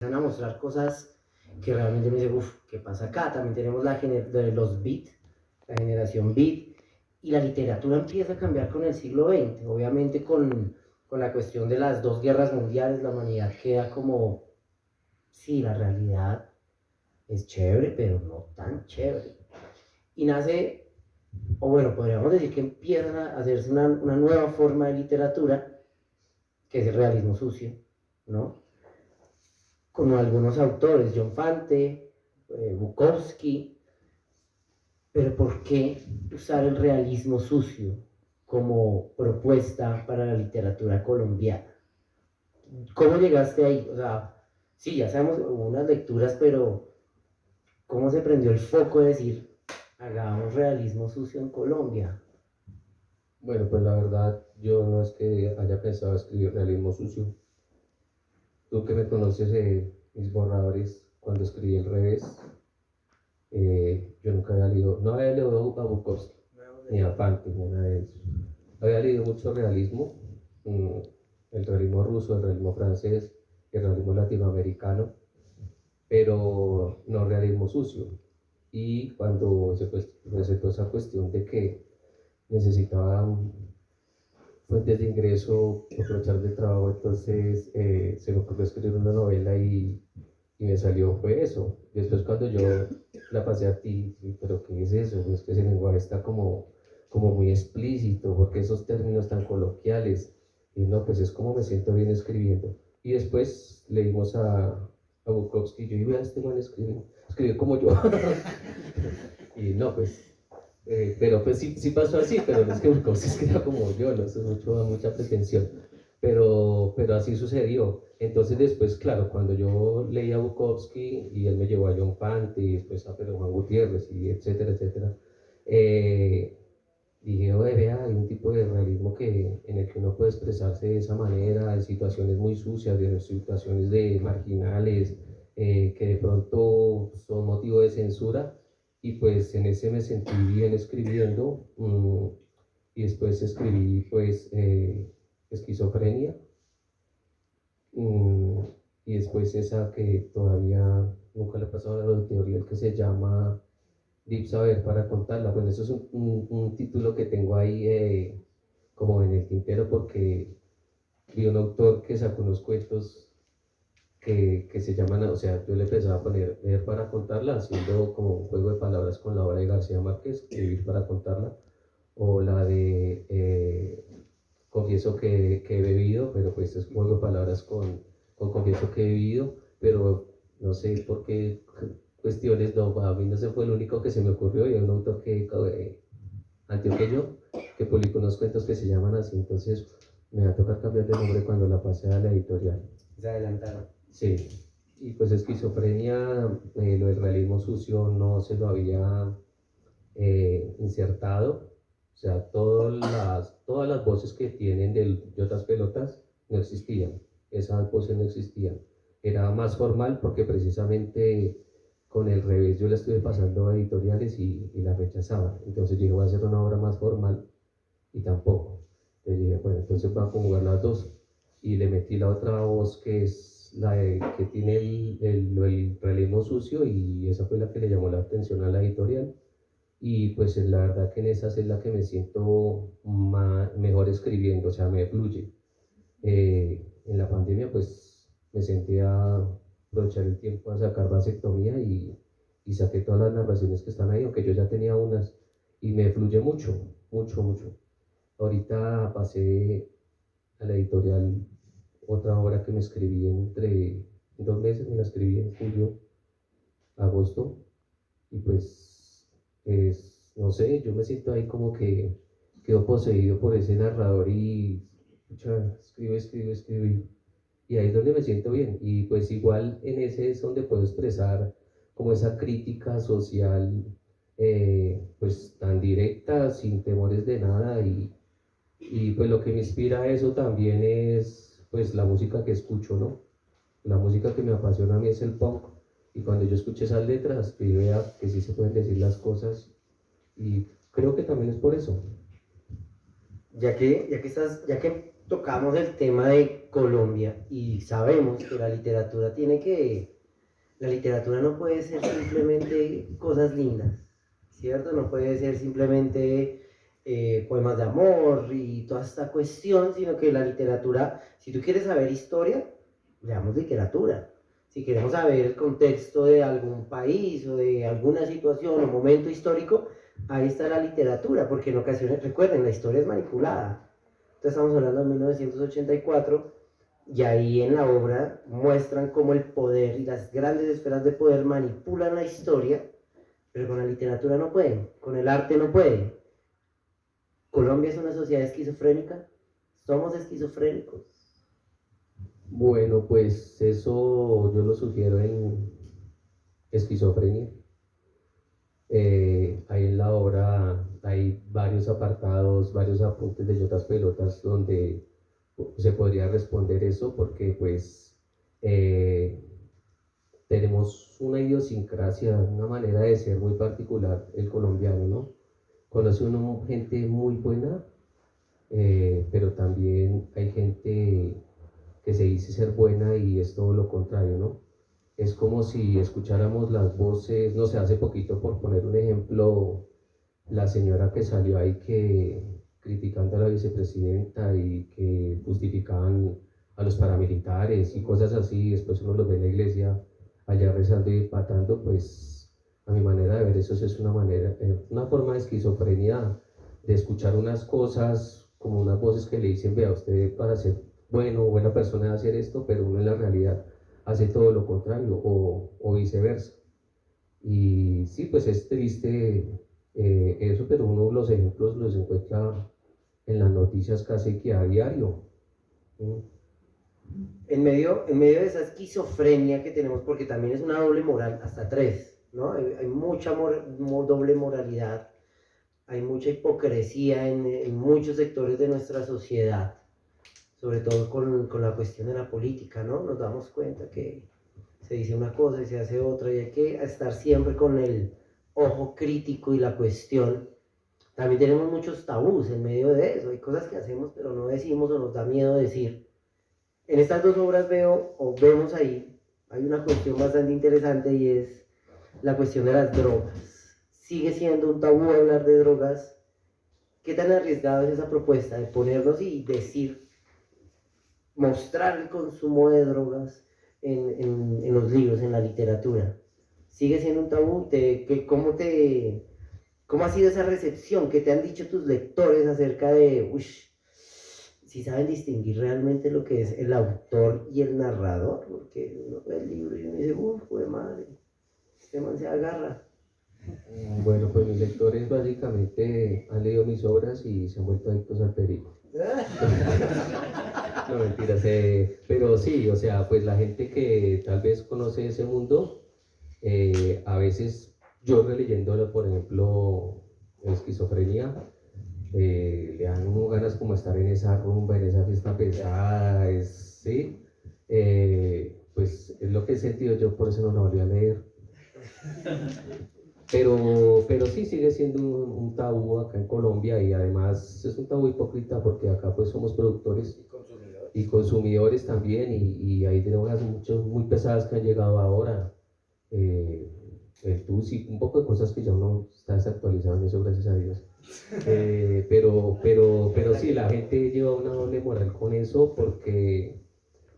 a mostrar cosas que realmente me dice, uff, ¿qué pasa acá? También tenemos de los beat, la generación beat, y la literatura empieza a cambiar con el siglo XX, obviamente con la cuestión de las dos guerras mundiales, la humanidad queda como, sí, la realidad es chévere, pero no tan chévere. Y nace, o bueno, podríamos decir que empieza a hacerse una nueva forma de literatura, que es el realismo sucio, ¿no? Con algunos autores, John Fante, Bukowski, pero ¿por qué usar el realismo sucio como propuesta para la literatura colombiana? ¿Cómo llegaste ahí? O sea, sí, ya sabemos, hubo unas lecturas, pero ¿cómo se prendió el foco de decir, hagamos realismo sucio en Colombia? Bueno, pues la verdad, yo no es que haya pensado escribir realismo sucio. Tú que me conoces, mis borradores, cuando escribí El Revés, yo nunca había leído, no había leído a Bukowski, ni a Fante, ni nada de eso. Había leído mucho realismo, mm, el realismo ruso, el realismo francés, el realismo latinoamericano, pero no realismo sucio. Y cuando se presentó esa cuestión de que necesitaba fuentes de ingreso, aprovechar del trabajo, entonces se me ocurrió escribir una novela y me salió fue eso. Después cuando yo la pasé a ti, sí, pero ¿qué es eso? Es que ese lenguaje está como muy explícito, porque esos términos tan coloquiales, y no, pues es como me siento bien escribiendo. Y después leímos a Bukowski, y yo iba a este man escribe como yo. Y no, pues pero pues sí, sí pasó así, pero no es que Bukowski escriba como yo, no, eso es mucha pretensión. Pero así sucedió. Entonces después, claro, cuando yo leí a Bukowski y él me llevó a John Fante y después a Pedro Juan Gutiérrez y etcétera, etcétera, eh, dije, oye, vea, hay un tipo de realismo en el que uno puede expresarse de esa manera, en situaciones muy sucias, de situaciones de marginales, que de pronto son motivo de censura, y pues en ese me sentí bien escribiendo, y después escribí pues Esquizofrenia, mm, y después esa que todavía nunca le he pasado a la editorial, que se llama Deep Saber para contarla. Bueno, eso es un título que tengo ahí como en el tintero porque vi un autor que sacó unos cuentos que se llaman, o sea, yo le empezaba a poner leer para contarla, haciendo como un juego de palabras con la obra de García Márquez, escribir para contarla, o la de confieso que he bebido, pero pues es un juego de palabras con confieso que he bebido, pero no sé por qué cuestiones, no, a mí no se fue el único que se me ocurrió, y hay un autor antioqueño que publicó unos cuentos que se llaman así, entonces me va a tocar cambiar de nombre cuando la pase a la editorial. Se adelantaron. Sí, y pues Esquizofrenia, lo del realismo sucio no se lo había insertado, o sea, todas las voces que tienen de otras pelotas no existían, esas voces no existían. Era más formal porque precisamente con El Revés yo la estuve pasando a editoriales y la rechazaban. Entonces dije, voy a hacer una obra más formal y tampoco. Entonces dije, bueno, entonces voy a conjugar las dos. Y le metí la otra voz que es que tiene el realismo sucio, y esa fue la que le llamó la atención a la editorial. Y pues la verdad que en esas es la que me siento mejor escribiendo, o sea, me fluye. En la pandemia pues me senté a aprovechar el tiempo a sacar vasectomía y saqué todas las narraciones que están ahí, aunque yo ya tenía unas, y me fluye mucho, mucho, mucho. Ahorita pasé a la editorial otra obra que me escribí entre 2 meses, me la escribí en julio, agosto, y pues no sé, yo me siento ahí como que quedo poseído por ese narrador y pucha, escribo, escribo, escribo, y ahí es donde me siento bien. Y pues igual en ese es donde puedo expresar como esa crítica social, pues tan directa, sin temores de nada, y pues lo que me inspira a eso también es pues la música que escucho, ¿no? La música que me apasiona a mí es el punk, y cuando yo escuché esas letras, que yo vea que sí se pueden decir las cosas, y creo que también es por eso. Ya que tocamos el tema de Colombia y sabemos que la literatura no puede ser simplemente cosas lindas, ¿cierto? No puede ser simplemente poemas de amor y toda esta cuestión, sino que la literatura, si tú quieres saber historia, leamos literatura. Si queremos saber el contexto de algún país o de alguna situación o momento histórico, ahí está la literatura, porque en ocasiones, recuerden, la historia es manipulada. Entonces estamos hablando de 1984 y ahí en la obra muestran cómo el poder y las grandes esferas de poder manipulan la historia, pero con la literatura no pueden, con el arte no pueden. Colombia es una sociedad esquizofrénica, somos esquizofrénicos. Bueno, pues eso yo lo sugiero en esquizofrenia. Ahí en la obra hay varios apartados, varios apuntes de Yotas Pelotas donde se podría responder eso porque pues eh, tenemos una idiosincrasia, una manera de ser muy particular el colombiano, ¿no? Conoce uno gente muy buena, pero también hay gente que se dice ser buena y es todo lo contrario, ¿no? Es como si escucháramos las voces, no sé, hace poquito, por poner un ejemplo, la señora que salió ahí que criticando a la vicepresidenta y que justificaban a los paramilitares y cosas así, después uno los ve en la iglesia allá rezando y patando, pues a mi manera de ver eso es una manera, una forma de esquizofrenia, de escuchar unas cosas como unas voces que le dicen, vea, usted para ser bueno o buena persona de hacer esto, pero uno en la realidad hace todo lo contrario o viceversa. Y sí, pues es triste eso, pero uno los ejemplos los encuentra en las noticias casi que a diario. ¿Mm? En medio de esa esquizofrenia que tenemos, porque también es una doble moral, hasta tres, ¿no? Hay mucha doble moralidad, hay mucha hipocresía en muchos sectores de nuestra sociedad, sobre todo con la cuestión de la política, ¿no? Nos damos cuenta que se dice una cosa y se hace otra y hay que estar siempre con el ojo crítico y la cuestión. También tenemos muchos tabús en medio de eso, hay cosas que hacemos pero no decimos o nos da miedo decir. En estas dos obras veo o vemos ahí, hay una cuestión bastante interesante y es la cuestión de las drogas. Sigue siendo un tabú hablar de drogas. ¿Qué tan arriesgado es esa propuesta de ponernos y decir, mostrar el consumo de drogas en los libros, en la literatura? Sigue siendo un tabú. ¿Cómo ha sido esa recepción? ¿Qué te han dicho tus lectores acerca de, si saben distinguir realmente lo que es el autor y el narrador? Porque uno ve el libro y uno dice, de madre, este man se agarra. Bueno, pues mis lectores básicamente han leído mis obras y se han vuelto adictos al perico. No, mentiras, pero sí, o sea, pues la gente que tal vez conoce ese mundo, a veces yo releyéndolo, por ejemplo, esquizofrenia, le dan uno ganas como estar en esa rumba, en esa fiesta pesada, ¿sí? Pues es lo que he sentido yo, por eso no lo volví a leer. Pero sí sigue siendo un tabú acá en Colombia y además es un tabú hipócrita porque acá pues somos productores y consumidores también y ahí tenemos las muchas muy pesadas que han llegado ahora. El TUSI, un poco de cosas que ya uno está desactualizado en eso, gracias a Dios. Pero sí, la gente lleva una doble moral con eso porque,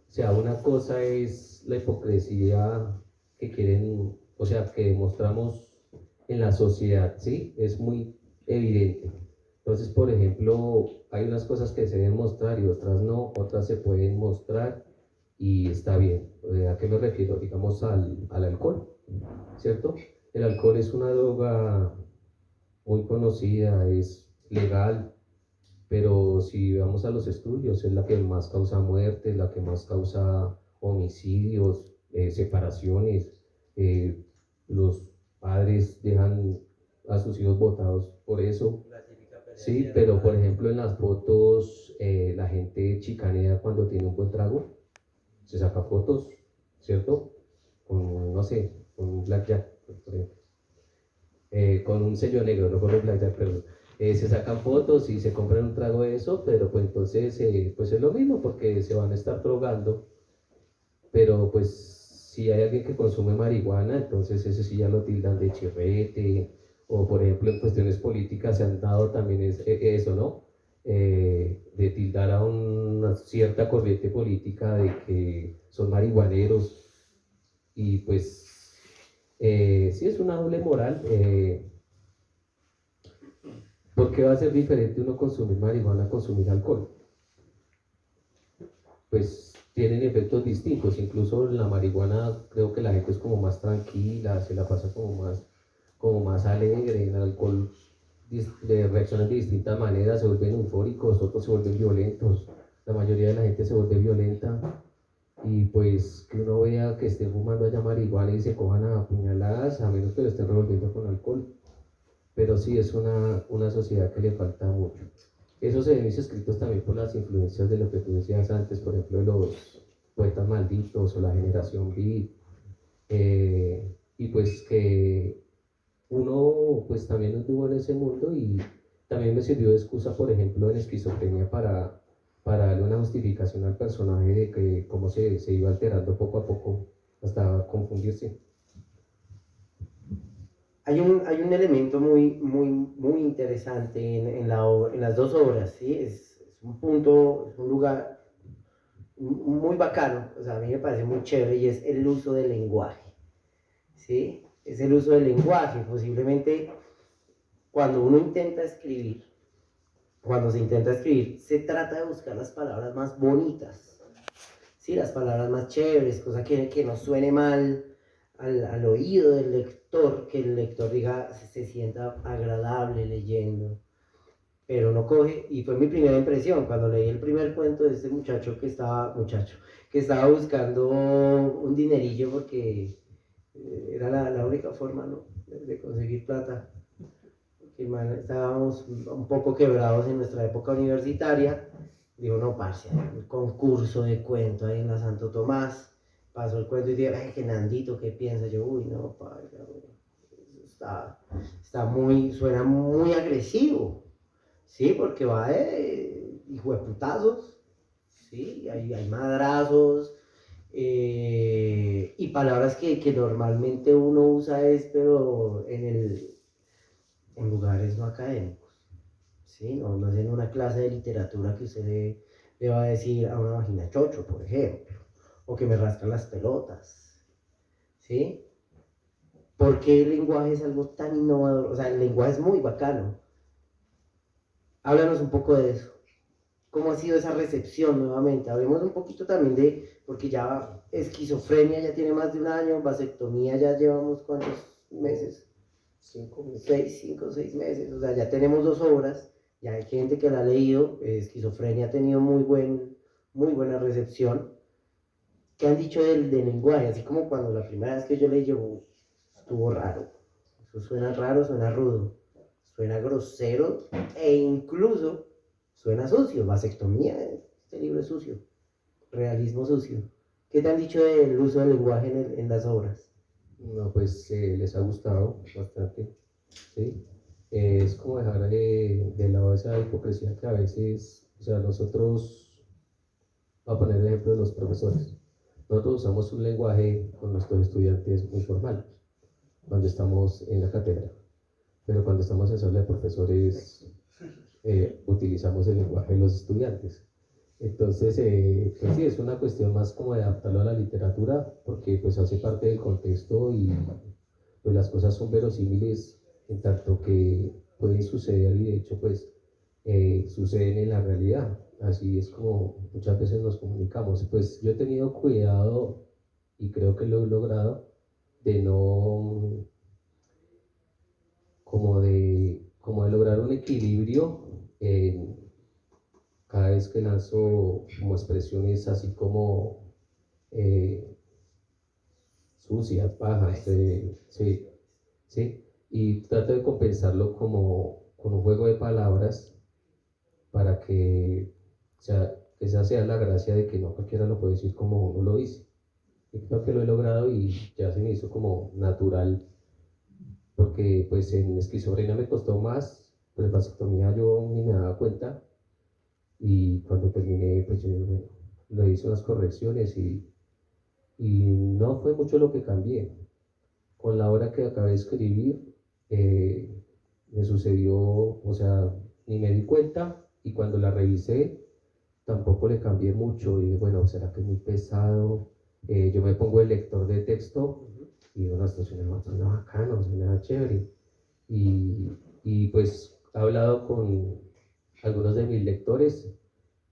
o sea, una cosa es la hipocresía que quieren, o sea, que demostramos en la sociedad, ¿sí? Es muy evidente. Entonces, por ejemplo, hay unas cosas que se deben mostrar y otras no, otras se pueden mostrar y está bien. ¿A qué me refiero? Digamos al alcohol, ¿cierto? El alcohol es una droga muy conocida, es legal, pero si vamos a los estudios, es la que más causa muertes, la que más causa homicidios, separaciones, los padres dejan a sus hijos botados por eso. Sí, pero por ejemplo en las fotos la gente chicanea cuando tiene un buen trago, se saca fotos, ¿cierto? Con, no sé, con un blackjack, por ejemplo. Con un sello negro, no con un blackjack, perdón. Se sacan fotos y se compran un trago de eso, pero pues entonces pues es lo mismo porque se van a estar drogando, pero pues si hay alguien que consume marihuana, entonces ese sí ya lo tildan de chirrete, o por ejemplo en cuestiones políticas se han dado también eso, ¿no? De tildar a una cierta corriente política de que son marihuaneros y pues sí es una doble moral. ¿Por qué va a ser diferente uno consumir marihuana a consumir alcohol? Pues tienen efectos distintos, incluso la marihuana creo que la gente es como más tranquila, se la pasa como más alegre, en el alcohol reaccionan de distintas maneras, se vuelven eufóricos, otros se vuelven violentos, la mayoría de la gente se vuelve violenta y pues que uno vea que estén fumando allá marihuana y se cojan a puñaladas, a menos que lo estén revolviendo con alcohol, pero sí es una sociedad que le falta mucho. Eso se ve mis escritos también por las influencias de lo que tú decías antes, por ejemplo, de los poetas malditos o la generación beat, y pues que uno pues también estuvo en ese mundo y también me sirvió de excusa, por ejemplo, en esquizofrenia para darle una justificación al personaje de que cómo se iba alterando poco a poco hasta confundirse. Hay un elemento muy interesante en las dos obras, ¿sí? Es un punto, es un lugar muy bacano, o sea, a mí me parece muy chévere y es el uso del lenguaje, ¿sí? Es el uso del lenguaje, posiblemente cuando uno intenta escribir, cuando se intenta escribir, se trata de buscar las palabras más bonitas, ¿sí? Las palabras más chéveres, cosa que no suene mal al oído del lector, que el lector diga, se sienta agradable leyendo, pero no coge, y fue mi primera impresión cuando leí el primer cuento de este que estaba buscando un dinerillo porque era la única forma, ¿no? de conseguir plata, porque estábamos un poco quebrados en nuestra época universitaria. Digo, no, parce, un concurso de cuento ahí en la Santo Tomás, pasó el cuento y dije, ay, que Nandito, ¿qué piensa? Yo, uy, no, padre, está suena muy agresivo. Sí, porque va de hijo de putazos, sí, hay madrazos, y palabras que normalmente uno usa pero en lugares no académicos, ¿sí? No es en una clase de literatura que usted le va a decir a una vagina chocho, por ejemplo, o que me rascan las pelotas, ¿sí? Porque el lenguaje es algo tan innovador, o sea, el lenguaje es muy bacano. Háblanos un poco de eso. ¿Cómo ha sido esa recepción nuevamente? Hablemos un poquito también porque ya esquizofrenia ya tiene más de un año, vasectomía ya llevamos ¿cuántos meses? 5 meses. 6, 5, 6 meses, o sea, ya tenemos dos obras, ya hay gente que la ha leído, esquizofrenia ha tenido muy buena recepción. ¿Qué han dicho del lenguaje? Así como cuando la primera vez que yo leí, yo, estuvo raro, eso suena raro, suena rudo, suena grosero e incluso suena sucio. Vasectomía, este libro es sucio. Realismo sucio. ¿Qué te han dicho del uso del lenguaje en las obras? No, pues les ha gustado bastante, ¿sí? Es como dejar de lado esa hipocresía que a veces, o sea, nosotros, voy a poner el ejemplo de los profesores, nosotros usamos un lenguaje con nuestros estudiantes muy formal, cuando estamos en la cátedra, pero cuando estamos en sala de profesores utilizamos el lenguaje de los estudiantes. Entonces, pues sí, es una cuestión más como de adaptarlo a la literatura, porque pues hace parte del contexto y pues las cosas son verosímiles en tanto que pueden suceder y de hecho pues suceden en la realidad. Así es como muchas veces nos comunicamos. Pues yo he tenido cuidado y creo que lo he logrado de no, como de lograr un equilibrio en cada vez que lanzo como expresiones así como eh, sucias, bajas, sí, sí, y trato de compensarlo como con un juego de palabras para que esa sea la gracia de que no cualquiera lo puede decir como uno lo dice. Y creo que lo he logrado y ya se me hizo como natural, porque pues en esquizofrenia me costó más, pues vasectomía yo ni me daba cuenta y cuando terminé, pues yo bueno, le hice unas correcciones y no fue mucho lo que cambié. Con la obra que acabé de escribir, me sucedió, o sea, ni me di cuenta y cuando la revisé tampoco le cambié mucho y dije, bueno, ¿será que es muy pesado? Yo me pongo el lector de texto y digo, no, esto suena bacano, suena chévere. Y, y pues he hablado con algunos de mis lectores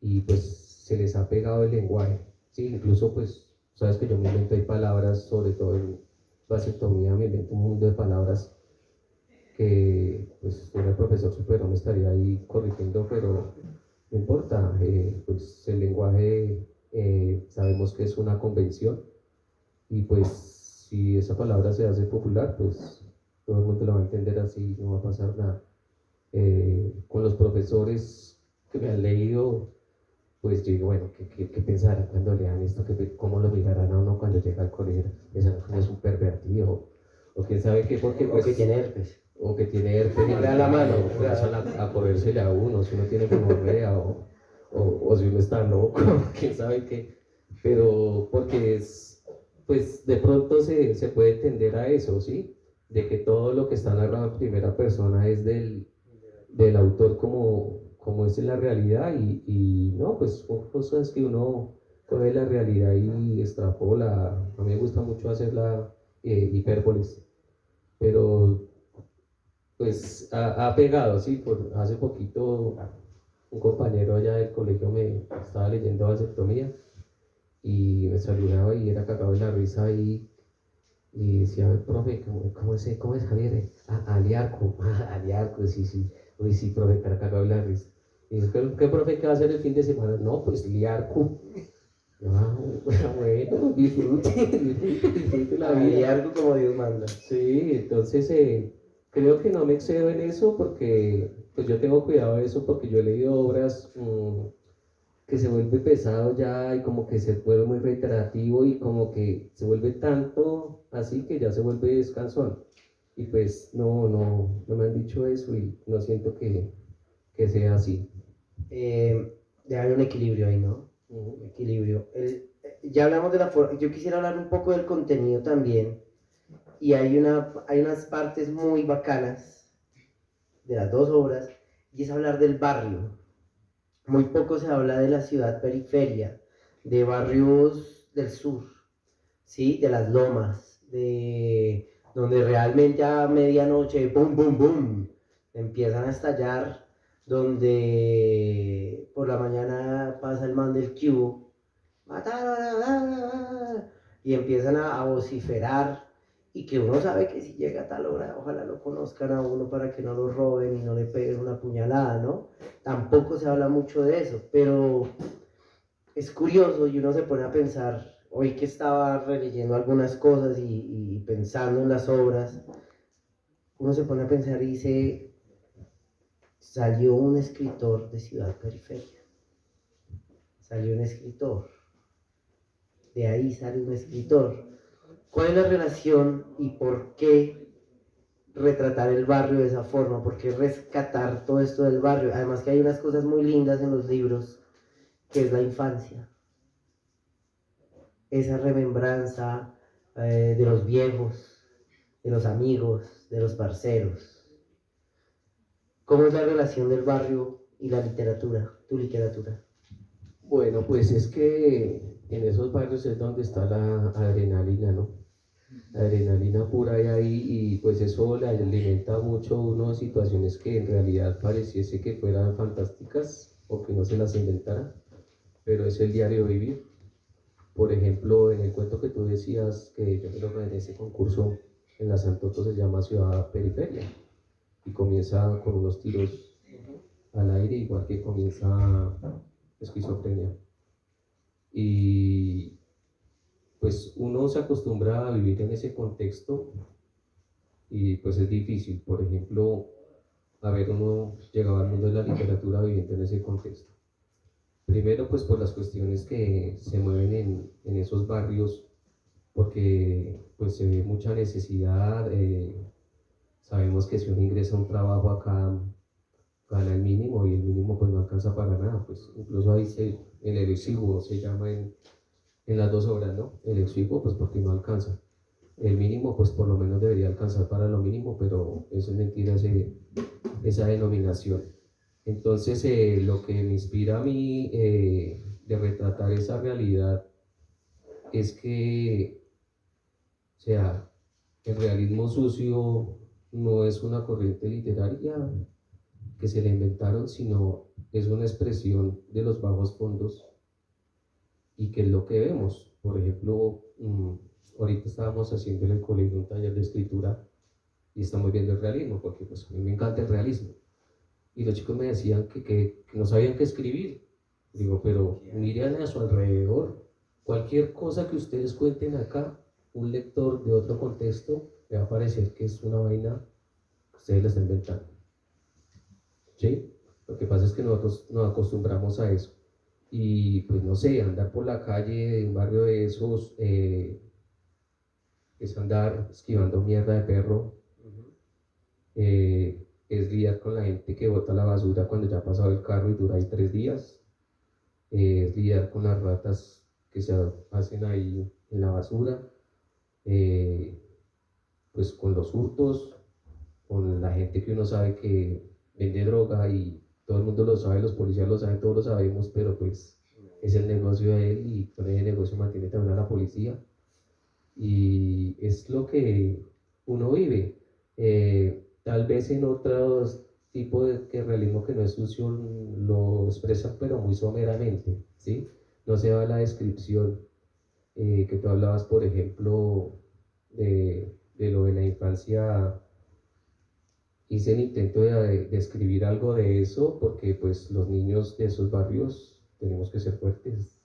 y pues se les ha pegado el lenguaje, ¿sí? Incluso pues, sabes que yo me invento hay palabras, sobre todo en vasectomía, me invento un mundo de palabras que pues si fuera el profesor superior me estaría ahí corrigiendo, pero no importa, pues el lenguaje sabemos que es una convención y pues si esa palabra se hace popular, pues todo el mundo la va a entender así, no va a pasar nada. Con los profesores que me han leído, pues yo digo, bueno, ¿qué pensarán cuando lean esto? ¿Cómo lo mirarán a uno cuando llega al colegio? ¿Pensarán que uno es un pervertido? O quién sabe qué, porque O que pues tiene herpes. o que tiene herpes y No le da la mano. comienzan a corrérsele a uno, si uno tiene gonorrea o si uno está loco, quién sabe qué, pero porque es, pues de pronto se puede tender a eso, ¿sí? De que todo lo que está narrado en primera persona es del autor como es en la realidad y no, pues son cosas que uno coge la realidad y extrapola. A mí me gusta mucho hacer la hipérboles, pero pues ha pegado, sí, hace poquito un compañero allá del colegio me estaba leyendo vasectomía y me saludaba y era cagado de la risa y decía, profe, ¿cómo es Javier? Aliarco, Aliarco, sí, sí, uy, sí, profe, para cagado de la risa. Y dice, ¿qué profe qué va a hacer el fin de semana? No, pues Liarco. Ah, bueno, disfrute la Y vida. algo como Dios manda. Sí, entonces creo que no me excedo en eso porque pues yo tengo cuidado de eso porque yo he leído obras que se vuelve pesado ya y como que se vuelve muy reiterativo y como que se vuelve tanto así que ya se vuelve descansón. Y pues no me han dicho eso y no siento que sea así. Debe haber un equilibrio ahí, ¿no? Ujú. Un equilibrio. Ya hablamos de la forma. Yo quisiera hablar un poco del contenido también. Y hay unas partes muy bacanas de las dos obras. Y es hablar del barrio. Muy poco se habla de la ciudad periferia, de barrios del sur, ¿sí? De las lomas, de donde realmente a medianoche, boom, boom, boom, empiezan a estallar, donde por la mañana pasa el man del cubo, mataron, y empiezan a vociferar, y que uno sabe que si llega a tal hora, ojalá lo conozcan a uno para que no lo roben y no le peguen una puñalada, ¿no? Tampoco se habla mucho de eso, pero es curioso y uno se pone a pensar, hoy que estaba releyendo algunas cosas y pensando en las obras, uno se pone a pensar y dice, salió un escritor de Ciudad Periferia, salió un escritor, de ahí sale un escritor. ¿Cuál es la relación y por qué retratar el barrio de esa forma? ¿Por qué rescatar todo esto del barrio? Además que hay unas cosas muy lindas en los libros, que es la infancia, esa remembranza de los viejos, de los amigos, de los parceros. ¿Cómo es la relación del barrio y la literatura, tu literatura? Bueno, pues es que en esos barrios es donde está la adrenalina, ¿no? La adrenalina pura hay ahí y pues eso le alimenta mucho a uno situaciones que en realidad pareciese que fueran fantásticas o que no se las inventara, pero es el diario vivir. Por ejemplo, en el cuento que tú decías, que yo creo que en ese concurso en la Santoto se llama Ciudad Periferia y comienza con unos tiros al aire, igual que comienza esquizofrenia. Y pues uno se acostumbra a vivir en ese contexto y pues es difícil. Por ejemplo, a ver, uno llegaba al mundo de la literatura viviendo en ese contexto. Primero, pues por las cuestiones que se mueven en esos barrios, porque pues se ve mucha necesidad. Sabemos que si uno ingresa a un trabajo acá, gana el mínimo y el mínimo pues no alcanza para nada, pues incluso ahí en el exiguo se llama en las dos obras, ¿no? El exiguo pues porque no alcanza. El mínimo pues por lo menos debería alcanzar para lo mínimo, pero eso es mentira, esa denominación. Entonces lo que me inspira a mí de retratar esa realidad es que, o sea, el realismo sucio no es una corriente literaria que se le inventaron, sino es una expresión de los bajos fondos y que es lo que vemos. Por ejemplo, ahorita estábamos haciendo en el colegio un taller de escritura y estamos viendo el realismo, porque pues a mí me encanta el realismo. Y los chicos me decían que no sabían qué escribir. Digo, pero miren a su alrededor. Cualquier cosa que ustedes cuenten acá, un lector de otro contexto le va a parecer que es una vaina que ustedes la están inventando. ¿Sí? Lo que pasa es que nosotros nos acostumbramos a eso. Y pues no sé, andar por la calle de un barrio de esos es andar esquivando mierda de perro, es lidiar con la gente que bota la basura cuando ya ha pasado el carro y dura ahí 3 días, es lidiar con las ratas que se hacen ahí en la basura, eh, pues con los hurtos, con la gente que uno sabe que vende droga y todo el mundo lo sabe, los policías lo saben, todos lo sabemos, pero pues es el negocio de él y con ese negocio mantiene también a la policía y es lo que uno vive. Tal vez en otros tipos de que realismo que no es sucio lo expresan pero muy someramente, ¿sí? No se va a la descripción que tú hablabas, por ejemplo, de lo de la infancia. Hice el intento de escribir algo de eso porque pues los niños de esos barrios tenemos que ser fuertes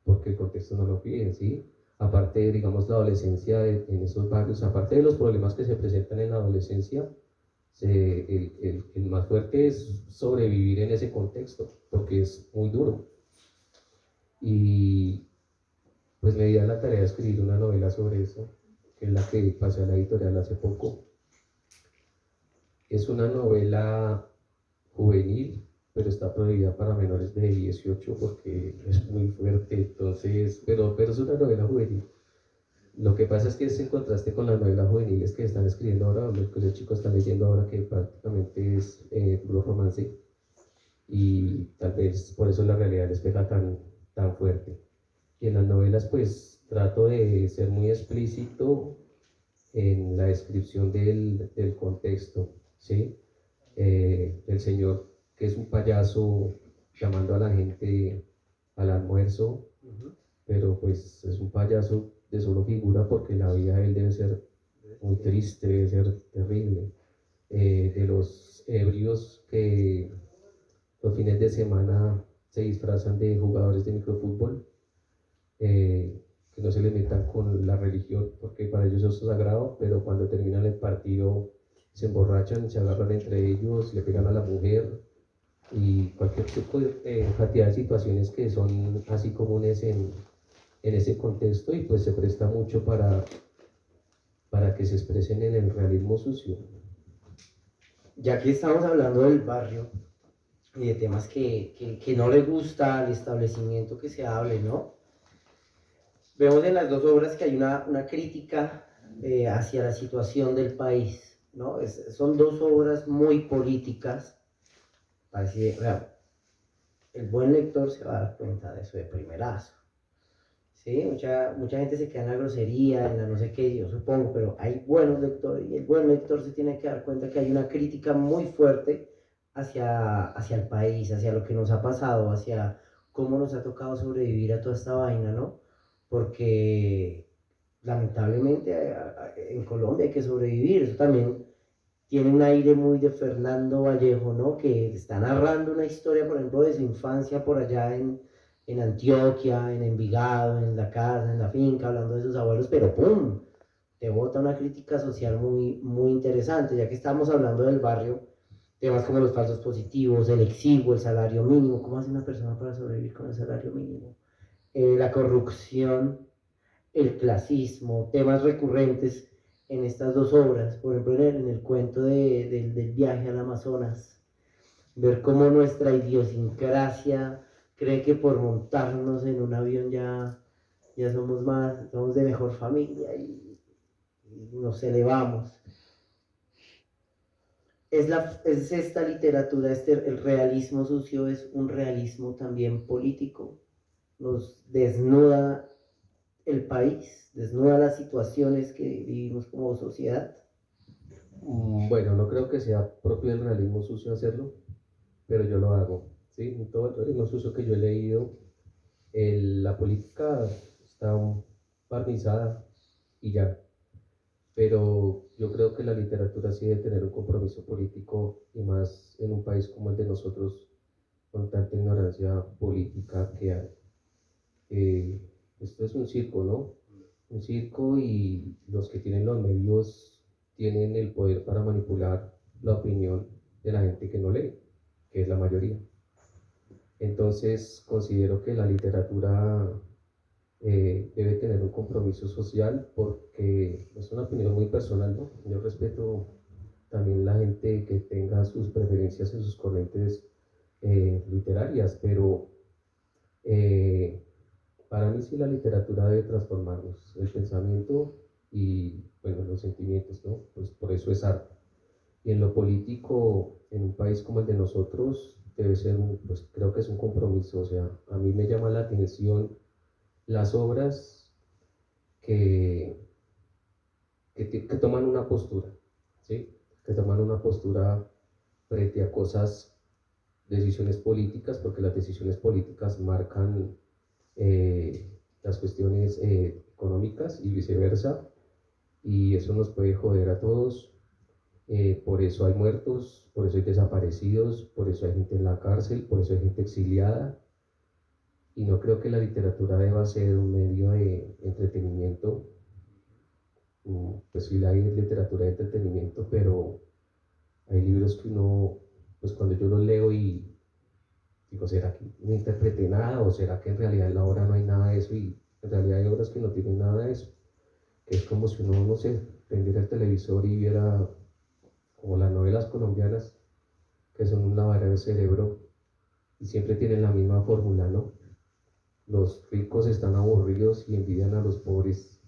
porque el contexto no lo pide, ¿sí? Aparte, digamos, la adolescencia en esos barrios, aparte de los problemas que se presentan en la adolescencia, el más fuerte es sobrevivir en ese contexto, porque es muy duro. Y pues me di a la tarea de escribir una novela sobre eso, que es la que pasé a la editorial hace poco. Es una novela juvenil, pero está prohibida para menores de 18 porque es muy fuerte, entonces, pero es una novela juvenil. Lo que pasa es que es en contraste con las novelas juveniles que están escribiendo ahora, lo que los chicos están leyendo ahora, que prácticamente es puro romance, y tal vez por eso la realidad les pega tan fuerte. Y en las novelas, pues trato de ser muy explícito en la descripción del contexto, ¿sí? El señor que es un payaso llamando a la gente al almuerzo, pero pues es un payaso de solo figura porque la vida de él debe ser muy triste, debe ser terrible. De los ebrios que los fines de semana se disfrazan de jugadores de microfútbol, que no se les metan con la religión porque para ellos eso es sagrado, pero cuando terminan el partido se emborrachan, se agarran entre ellos, le pegan a la mujer y cualquier tipo de cantidad de situaciones que son así comunes en ese contexto y pues se presta mucho para que se expresen en el realismo sucio. Ya que estamos hablando del barrio y de temas que no le gusta al establecimiento que se hable, ¿no? Vemos en las dos obras que hay una crítica hacia la situación del país, ¿no? Son dos obras muy políticas. Parece, el buen lector se va a dar cuenta de eso de primerazo. ¿Sí? Mucha gente se queda en la grosería, en la no sé qué, yo supongo, pero hay buenos lectores y el buen lector se tiene que dar cuenta que hay una crítica muy fuerte hacia el país, hacia lo que nos ha pasado, hacia cómo nos ha tocado sobrevivir a toda esta vaina, ¿no? Porque lamentablemente en Colombia hay que sobrevivir, eso también tiene un aire muy de Fernando Vallejo, ¿no? Que está narrando una historia, por ejemplo, de su infancia por allá en Antioquia, en Envigado, en la casa, en la finca, hablando de sus abuelos, pero ¡pum! Te bota una crítica social muy interesante, ya que estamos hablando del barrio, temas como los falsos positivos, el exiguo, el salario mínimo, ¿cómo hace una persona para sobrevivir con el salario mínimo? La corrupción, el clasismo, temas recurrentes en estas dos obras, por ejemplo en el cuento del viaje al Amazonas, ver cómo nuestra idiosincrasia cree que por montarnos en un avión ya somos de mejor familia y nos elevamos. Es esta literatura, el realismo sucio es un realismo también político, nos desnuda el país, desnuda las situaciones que vivimos como sociedad. Bueno, no creo que sea propio del realismo sucio hacerlo, pero yo lo hago. ¿Sí? En todo el realismo sucio que yo he leído, la política está barnizada y ya, pero yo creo que la literatura sí debe tener un compromiso político y más en un país como el de nosotros, con tanta ignorancia política que hay. Esto es un circo, ¿no? Un circo y los que tienen los medios tienen el poder para manipular la opinión de la gente que no lee, que es la mayoría. Entonces considero que la literatura debe tener un compromiso social porque es una opinión muy personal, ¿no? Yo respeto también la gente que tenga sus preferencias en sus corrientes literarias, pero eh, para mí sí la literatura debe transformarnos, el pensamiento y bueno, los sentimientos, ¿no? Pues por eso es arte. Y en lo político, en un país como el de nosotros, debe ser pues creo que es un compromiso, o sea, a mí me llama la atención las obras que, que toman una postura, ¿sí? Que toman una postura frente a cosas, decisiones políticas, porque las decisiones políticas marcan las cuestiones económicas y viceversa, y eso nos puede joder a todos. Por eso hay muertos, por eso hay desaparecidos, por eso hay gente en la cárcel, por eso hay gente exiliada. Y no creo que la literatura deba ser un medio de entretenimiento. Pues sí, hay literatura de entretenimiento, pero hay libros que uno, pues cuando yo los leo y digo, ¿será que no interpreté nada? ¿O será que en realidad en la obra no hay nada de eso? Y en realidad hay obras que no tienen nada de eso. Que es como si uno, no sé, prendiera el televisor y viera como las novelas colombianas, que son un lavadero de cerebro y siempre tienen la misma fórmula, ¿no? Los ricos están aburridos y envidian a los pobres.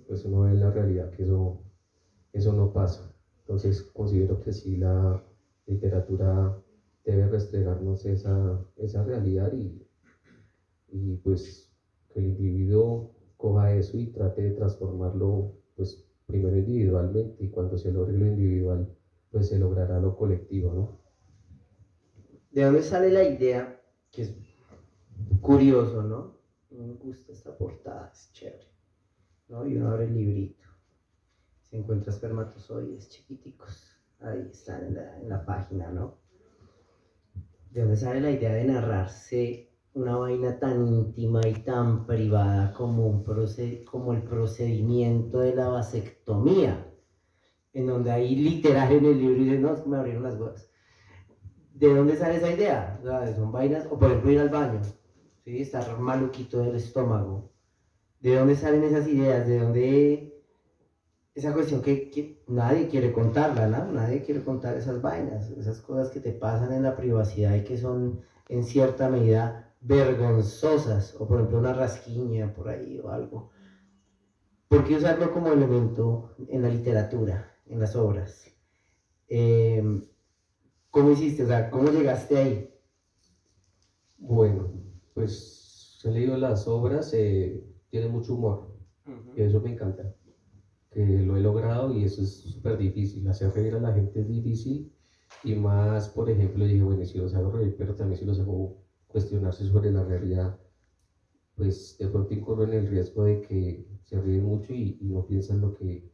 Pues uno ve en la realidad que eso no pasa. Entonces considero que sí la literatura debe restregarnos esa realidad y pues que el individuo coja eso y trate de transformarlo pues primero individualmente y cuando se logre lo individual pues se logrará lo colectivo, ¿no? ¿De dónde sale la idea? Que es curioso, ¿no? Me gusta esta portada, es chévere, ¿no? Y uno abre el librito, se encuentra espermatozoides chiquiticos, ahí están en la página, ¿no? ¿De dónde sale la idea de narrarse una vaina tan íntima y tan privada como el procedimiento de la vasectomía? En donde ahí literal en el libro dice, no, es que me abrieron las huevas. ¿De dónde sale esa idea? O sea, son vainas, o por ejemplo ir al baño, ¿sí? Estar maluquito del estómago. ¿De dónde salen esas ideas? ¿De dónde esa cuestión que nadie quiere contarla, ¿no? Nadie quiere contar esas vainas, esas cosas que te pasan en la privacidad y que son en cierta medida vergonzosas, o por ejemplo una rasquiña por ahí o algo. ¿Por qué usarlo como elemento en la literatura, en las obras? Eh, ¿Cómo hiciste? O sea, ¿cómo llegaste ahí? Bueno, pues he leído las obras, tiene mucho humor, y eso me encanta, que lo he logrado y eso es súper difícil, hacer reír a la gente es difícil y más, por ejemplo, dije, bueno, si los hago reír, pero también si los hago cuestionarse sobre la realidad, pues de pronto incurro en el riesgo de que se ríen mucho y no piensan lo que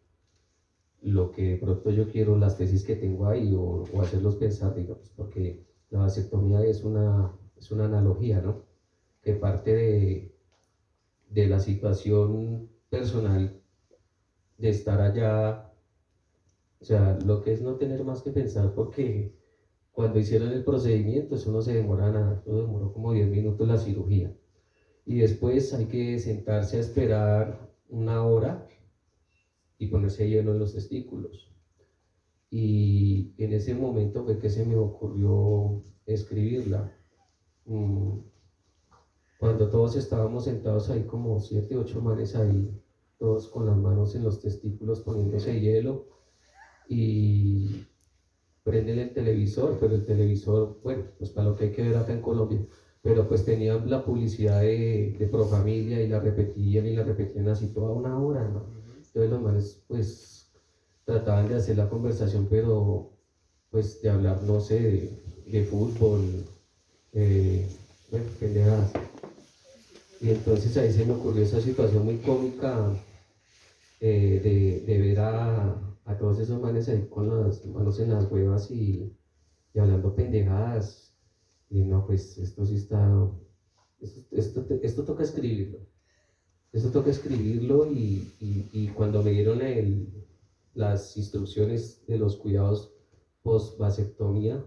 de pronto yo quiero, las tesis que tengo ahí o hacerlos pensar, digamos, porque la vasectomía es una analogía, ¿no? Que parte de la situación personal de estar allá, o sea, lo que es no tener más que pensar porque cuando hicieron el procedimiento, eso no se demora nada, eso demoró como 10 minutos la cirugía. Y después hay que sentarse a esperar una hora y ponerse hielo en los testículos. Y en ese momento fue que se me ocurrió escribirla. Mm, Cuando todos estábamos sentados ahí, como 7, 8 manes ahí, todos con las manos en los testículos poniéndose hielo, y prenden el televisor, pero el televisor, bueno, pues para lo que hay que ver acá en Colombia, pero pues tenían la publicidad de Profamilia y la repetían así toda una hora, ¿no? Entonces los manes pues trataban de hacer la conversación, pero pues de hablar, no sé, de fútbol, eh, bueno, pendejadas. Y entonces ahí se me ocurrió esa situación muy cómica, de ver a todos esos manes ahí con las manos en las huevas y hablando pendejadas. Y no, pues esto sí está, esto toca escribirlo. Esto toca escribirlo y cuando me dieron las instrucciones de los cuidados post-vasectomía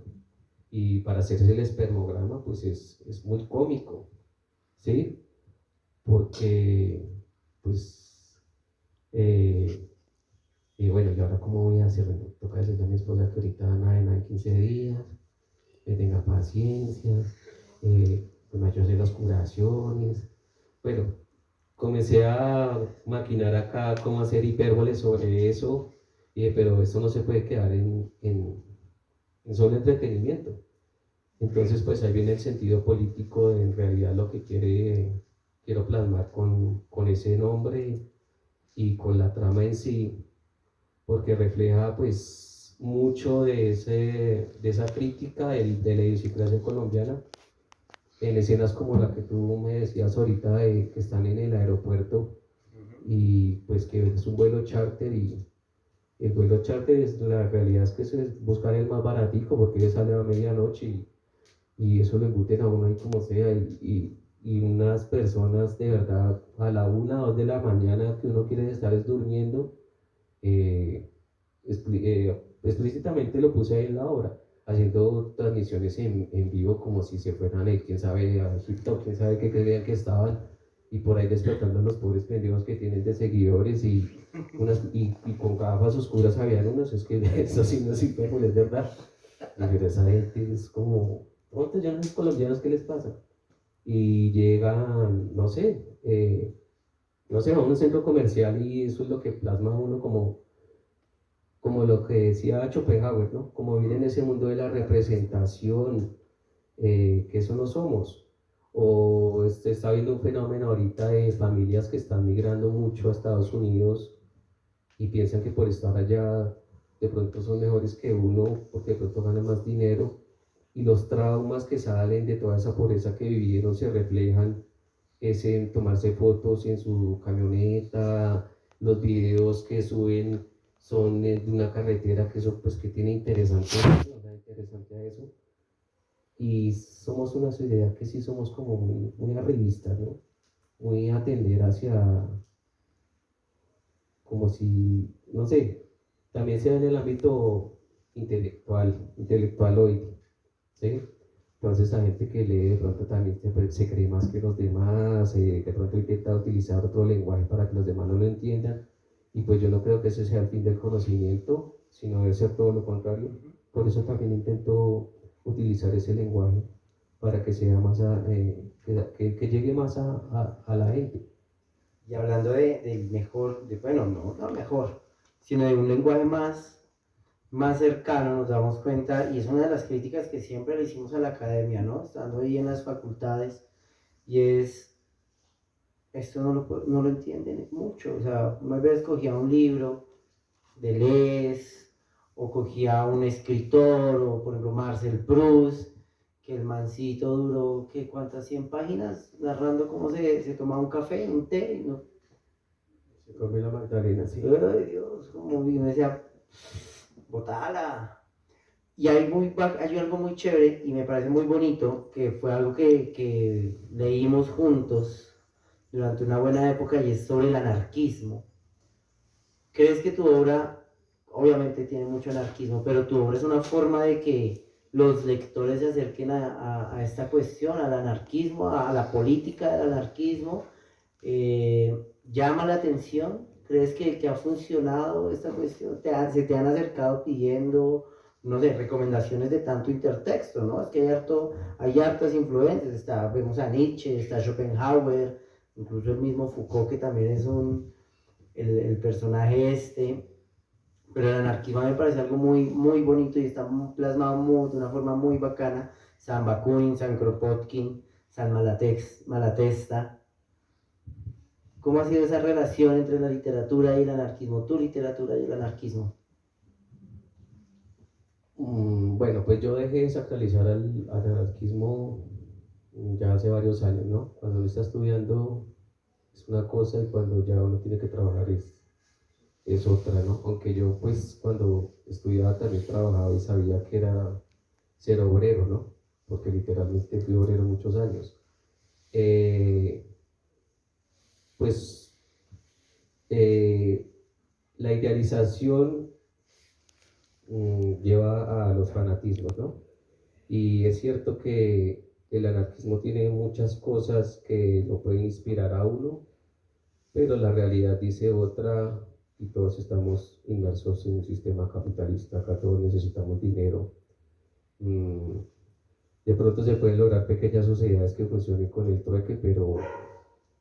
y para hacerse el espermograma, pues es muy cómico, ¿sí? Porque, pues, y bueno, ¿y ahora cómo voy a hacerlo? Toca decirle a mi esposa que ahorita nada en 15 días, que tenga paciencia, que me ayude a hacer las curaciones. Bueno, comencé a maquinar acá cómo hacer hipérboles sobre eso, pero eso no se puede quedar en solo entretenimiento. Entonces, pues ahí viene el sentido político de en realidad lo que quiero plasmar con ese nombre y con la trama en sí, porque refleja pues mucho de esa crítica de la idiosincrasia colombiana en escenas como la que tú me decías ahorita, de que están en el aeropuerto y pues que es un vuelo charter, y el vuelo charter la realidad es que eso es buscar el más baratico porque sale a medianoche y eso lo embuten a uno ahí como sea, y unas personas de verdad a la 1 o 2 de la mañana que uno quiere estar es durmiendo. Explícitamente lo puse ahí en la obra, haciendo transmisiones en vivo como si se fueran, quién sabe, a Egipto, quién sabe qué creían que estaban, y por ahí despertando a los pobres pendejos que tienen de seguidores, y con gafas oscuras habían unos, es que eso sí no es hipérbole, es verdad. Pero esa gente es como, ¿cuántos ya no son colombianos? ¿Qué les pasa? Y llegan, no sé, no sé, a un centro comercial y eso es lo que plasma uno como lo que decía Schopenhauer, ¿no? Como vivir en ese mundo de la representación, que eso no somos. O está habiendo un fenómeno ahorita de familias que están migrando mucho a Estados Unidos y piensan que por estar allá de pronto son mejores que uno, porque de pronto ganan más dinero, y los traumas que salen de toda esa pobreza que vivieron se reflejan es en tomarse fotos en su camioneta, los videos que suben son de una carretera que eso pues que tiene interesante, interesante a eso, y somos una sociedad que sí somos como muy arribistas, ¿no? Muy a atender hacia, como si, no sé, también sea en el ámbito intelectual hoy, ¿sí? Entonces la gente que lee de pronto también se cree más que los demás, de pronto intenta utilizar otro lenguaje para que los demás no lo entiendan, y pues yo no creo que ese sea el fin del conocimiento, sino debe ser todo lo contrario. Por eso también intento utilizar ese lenguaje para que sea más que llegue más a la gente. Y hablando del mejor, bueno, no mejor, sino de un lenguaje más cercano, nos damos cuenta, y es una de las críticas que siempre le hicimos a la academia, ¿no? Estando ahí en las facultades, y es, esto no lo entienden mucho, o sea, una vez cogía un libro de Deleuze, o cogía un escritor, o por ejemplo Marcel Proust, que el mancito duró, ¿qué? ¿Cuántas? 100 páginas narrando cómo se tomaba un café, un té, ¿no? Se come la Magdalena, sí. Ay, Dios, como me decía, botala. Y hay algo muy chévere y me parece muy bonito, que fue algo que leímos juntos durante una buena época, y es sobre el anarquismo. ¿Crees que tu obra, obviamente tiene mucho anarquismo, pero tu obra es una forma de que los lectores se acerquen a esta cuestión, al anarquismo, a la política del anarquismo? ¿Llama la atención? ¿Crees que ha funcionado esta cuestión? ¿Se te han acercado pidiendo no sé, recomendaciones de tanto intertexto, ¿no? Es que hay hartas influencias, vemos a Nietzsche, está Schopenhauer, incluso el mismo Foucault, que también es el personaje pero el anarquismo me parece algo muy, muy bonito y está plasmado de una forma muy bacana. San Bakunin, San Kropotkin, San Malatesta. ¿Cómo ha sido esa relación entre la literatura y el anarquismo? Tu literatura y el anarquismo. Bueno, pues yo dejé de sacralizar al anarquismo ya hace varios años, ¿no? Cuando uno está estudiando es una cosa y cuando ya uno tiene que trabajar es otra, ¿no? Aunque yo pues cuando estudiaba también trabajaba y sabía que era ser obrero, ¿no? Porque literalmente fui obrero muchos años. Eh, pues eh, la idealización lleva a los fanatismos, ¿no? Y es cierto que el anarquismo tiene muchas cosas que lo pueden inspirar a uno, pero la realidad dice otra y todos estamos inmersos en un sistema capitalista, acá todos necesitamos dinero. Mm, de pronto se pueden lograr pequeñas sociedades que funcionen con el trueque, pero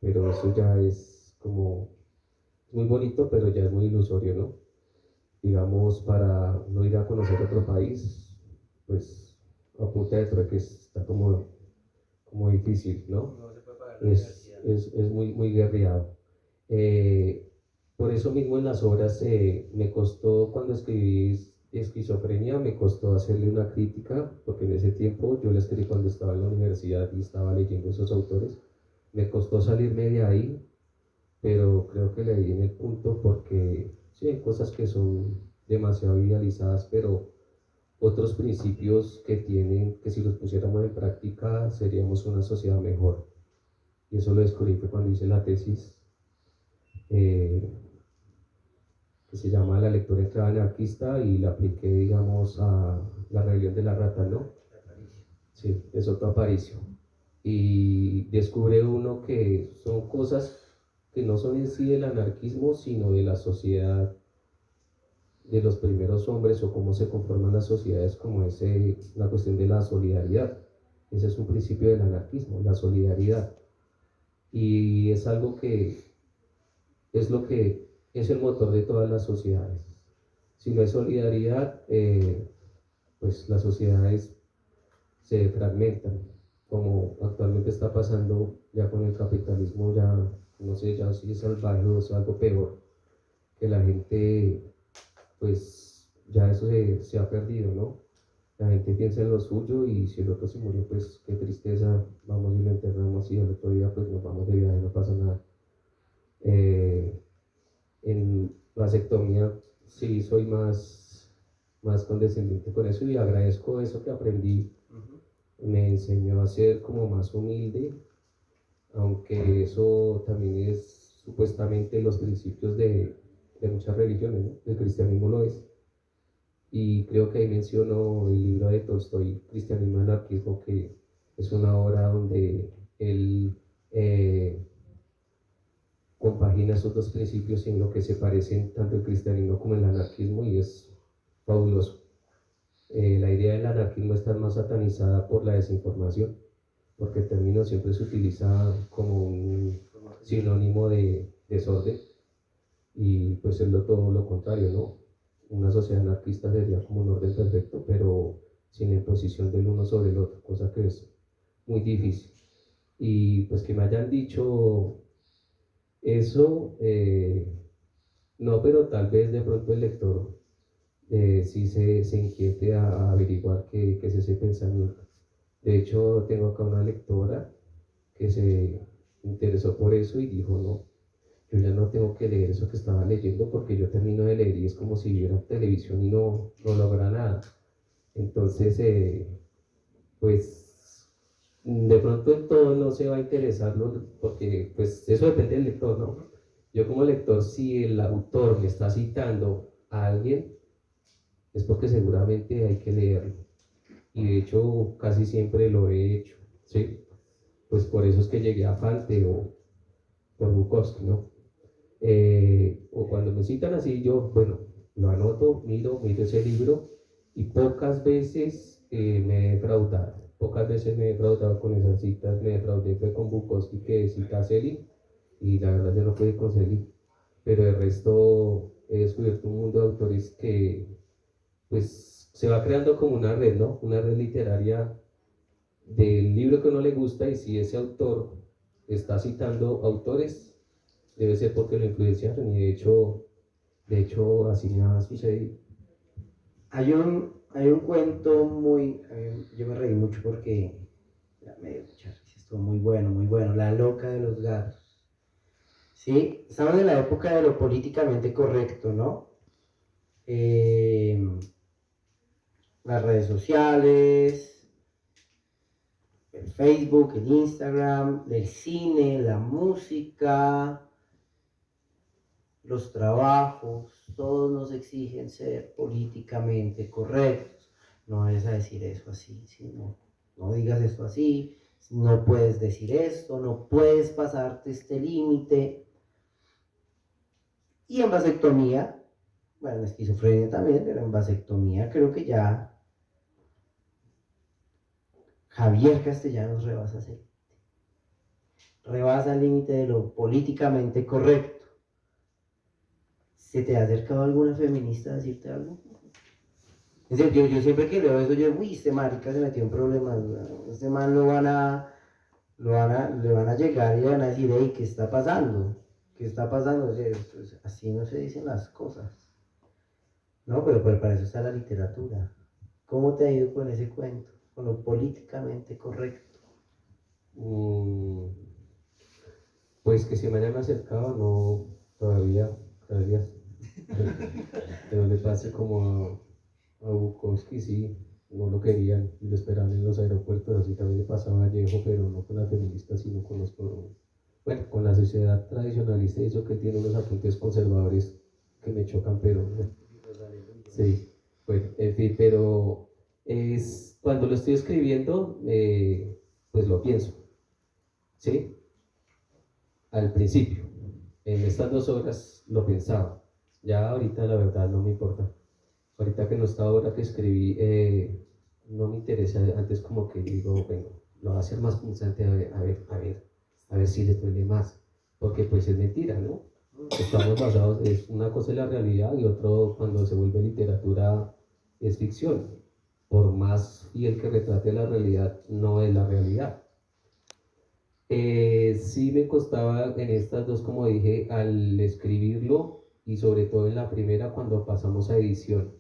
eso ya es como muy bonito, pero ya es muy ilusorio, ¿no? Digamos, para no ir a conocer otro país, pues a punta de trueque está como difícil, ¿no? No se puede pagar la universidad. Es muy, muy guerreado. Eh, por eso mismo en las obras me costó, cuando escribí Esquizofrenia, me costó hacerle una crítica, porque en ese tiempo yo la escribí cuando estaba en la universidad y estaba leyendo esos autores. Me costó salirme de ahí, pero creo que le di en el punto porque sí, hay cosas que son demasiado idealizadas, pero otros principios que tienen, que si los pusiéramos en práctica seríamos una sociedad mejor. Y eso lo descubrí fue cuando hice la tesis eh, que se llama La lectura en clave anarquista y la apliqué, digamos, a La rebelión de la rata, ¿no? Sí, es otro Aparicio. Y descubre uno que son cosas que no son en sí del anarquismo, sino de la sociedad, de los primeros hombres o cómo se conforman las sociedades, como la cuestión de la solidaridad. Ese es un principio del anarquismo, la solidaridad. Y es algo que es lo que es el motor de todas las sociedades. Si no hay solidaridad, pues las sociedades se fragmentan, como actualmente está pasando ya con el capitalismo, ya no sé ya si es salvaje o es algo peor, que la gente, pues ya eso se ha perdido, ¿no? La gente piensa en lo suyo y si el otro se murió, pues qué tristeza, vamos y lo enterramos y el otro día pues nos vamos de viaje, no pasa nada. Eh, en vasectomía sí soy más condescendiente con eso y agradezco eso que aprendí. Me enseñó a ser como más humilde, aunque eso también es supuestamente los principios de muchas religiones, ¿no? El cristianismo lo es. Y creo que ahí menciono el libro de Tolstoy, Cristianismo y Anarquismo, que es una obra donde él compagina esos dos principios en lo que se parecen tanto el cristianismo como el anarquismo y es fabuloso. La idea del anarquismo está más satanizada por la desinformación, porque el término siempre se utiliza como un sinónimo de desorden y pues es todo lo contrario, ¿no? Una sociedad anarquista sería como un orden perfecto, pero sin la imposición del uno sobre el otro, cosa que es muy difícil. Y pues que me hayan dicho eso, no, pero tal vez de pronto el lector sí se inquiete a averiguar qué es ese pensamiento. De hecho, tengo acá una lectora que se interesó por eso y dijo, no, yo ya no tengo que leer eso que estaba leyendo porque yo termino de leer y es como si viera televisión y no logra nada. Entonces, pues de pronto en todo no se va a interesar porque pues eso depende del lector, ¿no? Yo como lector, si el autor me está citando a alguien, es porque seguramente hay que leerlo. Y de hecho casi siempre lo he hecho, ¿sí? Pues por eso es que llegué a Fante o por Bukowski, ¿no? O cuando me citan así, yo, bueno, lo anoto, miro ese libro y pocas veces me he defraudado. Pocas veces me he defraudado con esas citas, me defraudé fue con Bukowski que cita a Celi, y la verdad yo no pude con Celi, pero el resto he descubierto un mundo de autores que pues se va creando como una red, ¿no? Una red literaria del libro que uno le gusta, y si ese autor está citando autores, debe ser porque lo influenciaron, y de hecho así me ha sucedido. Hay un cuento yo me reí mucho porque ya me dio mucha risa, estuvo muy bueno, muy bueno. La loca de los gatos. Sí, estamos en la época de lo políticamente correcto, ¿no? Las redes sociales, el Facebook, el Instagram, el cine, la música, los trabajos, todos nos exigen ser políticamente correctos. No vayas a decir eso así, ¿sí? No digas esto así, no puedes decir esto, no puedes pasarte este límite. Y en vasectomía, bueno, esquizofrenia también, pero en vasectomía creo que ya Javier Castellanos rebasa el límite de lo políticamente correcto. ¿Se te ha acercado alguna feminista a decirte algo? En serio, yo siempre que leo eso, yo digo, uy, este marica se metió en problemas, este man le van a llegar y le van a decir, hey, ¿qué está pasando? ¿Qué está pasando? O sea, así no se dicen las cosas. No, pero para eso está la literatura. ¿Cómo te ha ido con ese cuento? Con lo políticamente correcto. Pues que se me hayan acercado, no, todavía, que no le pase como a Bukowski, sí, no lo querían y lo esperaban en los aeropuertos, así también le pasaba a Vallejo, pero no con las feministas, sino con bueno, con la sociedad tradicionalista, y eso que tiene unos apuntes conservadores que me chocan, pero bueno, sí, bueno, en fin, pero cuando lo estoy escribiendo, pues lo pienso, ¿sí? Al principio, en estas 2 horas lo pensaba, ya ahorita la verdad no me importa. Ahorita que no está ahora que escribí, no me interesa, antes como que digo, bueno, lo va a hacer más punzante, a ver si le duele más, porque pues es mentira, ¿no? Estamos basados, es una cosa es la realidad y otro cuando se vuelve literatura es ficción, por más fiel que retrate la realidad, no es la realidad. Sí me costaba en estas dos, como dije, al escribirlo y sobre todo en la primera cuando pasamos a edición.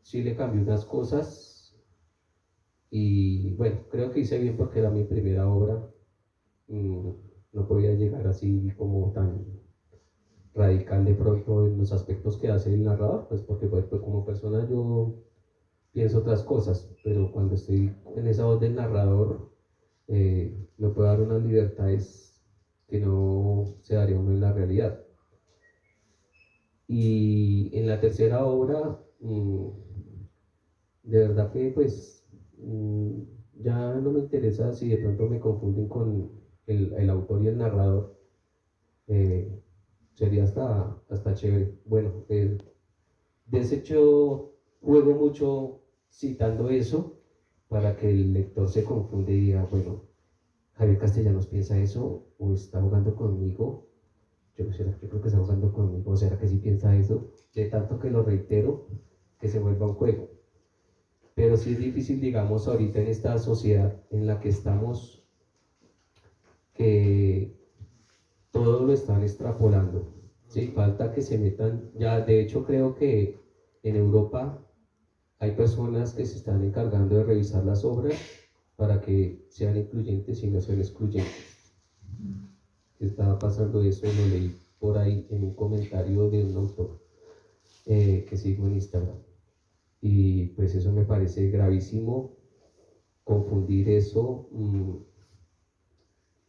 Sí le cambié unas cosas y bueno, creo que hice bien porque era mi primera obra. No podía llegar así como tan radical de pronto en los aspectos que hace el narrador, pues porque pues, como persona yo pienso otras cosas, pero cuando estoy en esa voz del narrador me puede dar unas libertades que no se daría uno en la realidad. Y en la tercera obra, de verdad que pues ya no me interesa si de pronto me confunden con el autor y el narrador. Sería hasta chévere. Bueno, de hecho juego mucho citando eso para que el lector se confunde y diga, bueno, Javier Castellanos piensa eso o está jugando conmigo. Yo creo que está jugando conmigo, o será que sí piensa eso, de tanto que lo reitero, que se vuelva un juego. Pero sí es difícil, digamos, ahorita en esta sociedad en la que estamos, que todo lo están extrapolando, ¿sí? Falta que se metan, ya de hecho creo que en Europa hay personas que se están encargando de revisar las obras para que sean incluyentes y no sean excluyentes. Estaba pasando eso, lo leí por ahí en un comentario de un autor que sigo en Instagram. Y pues eso me parece gravísimo, confundir eso,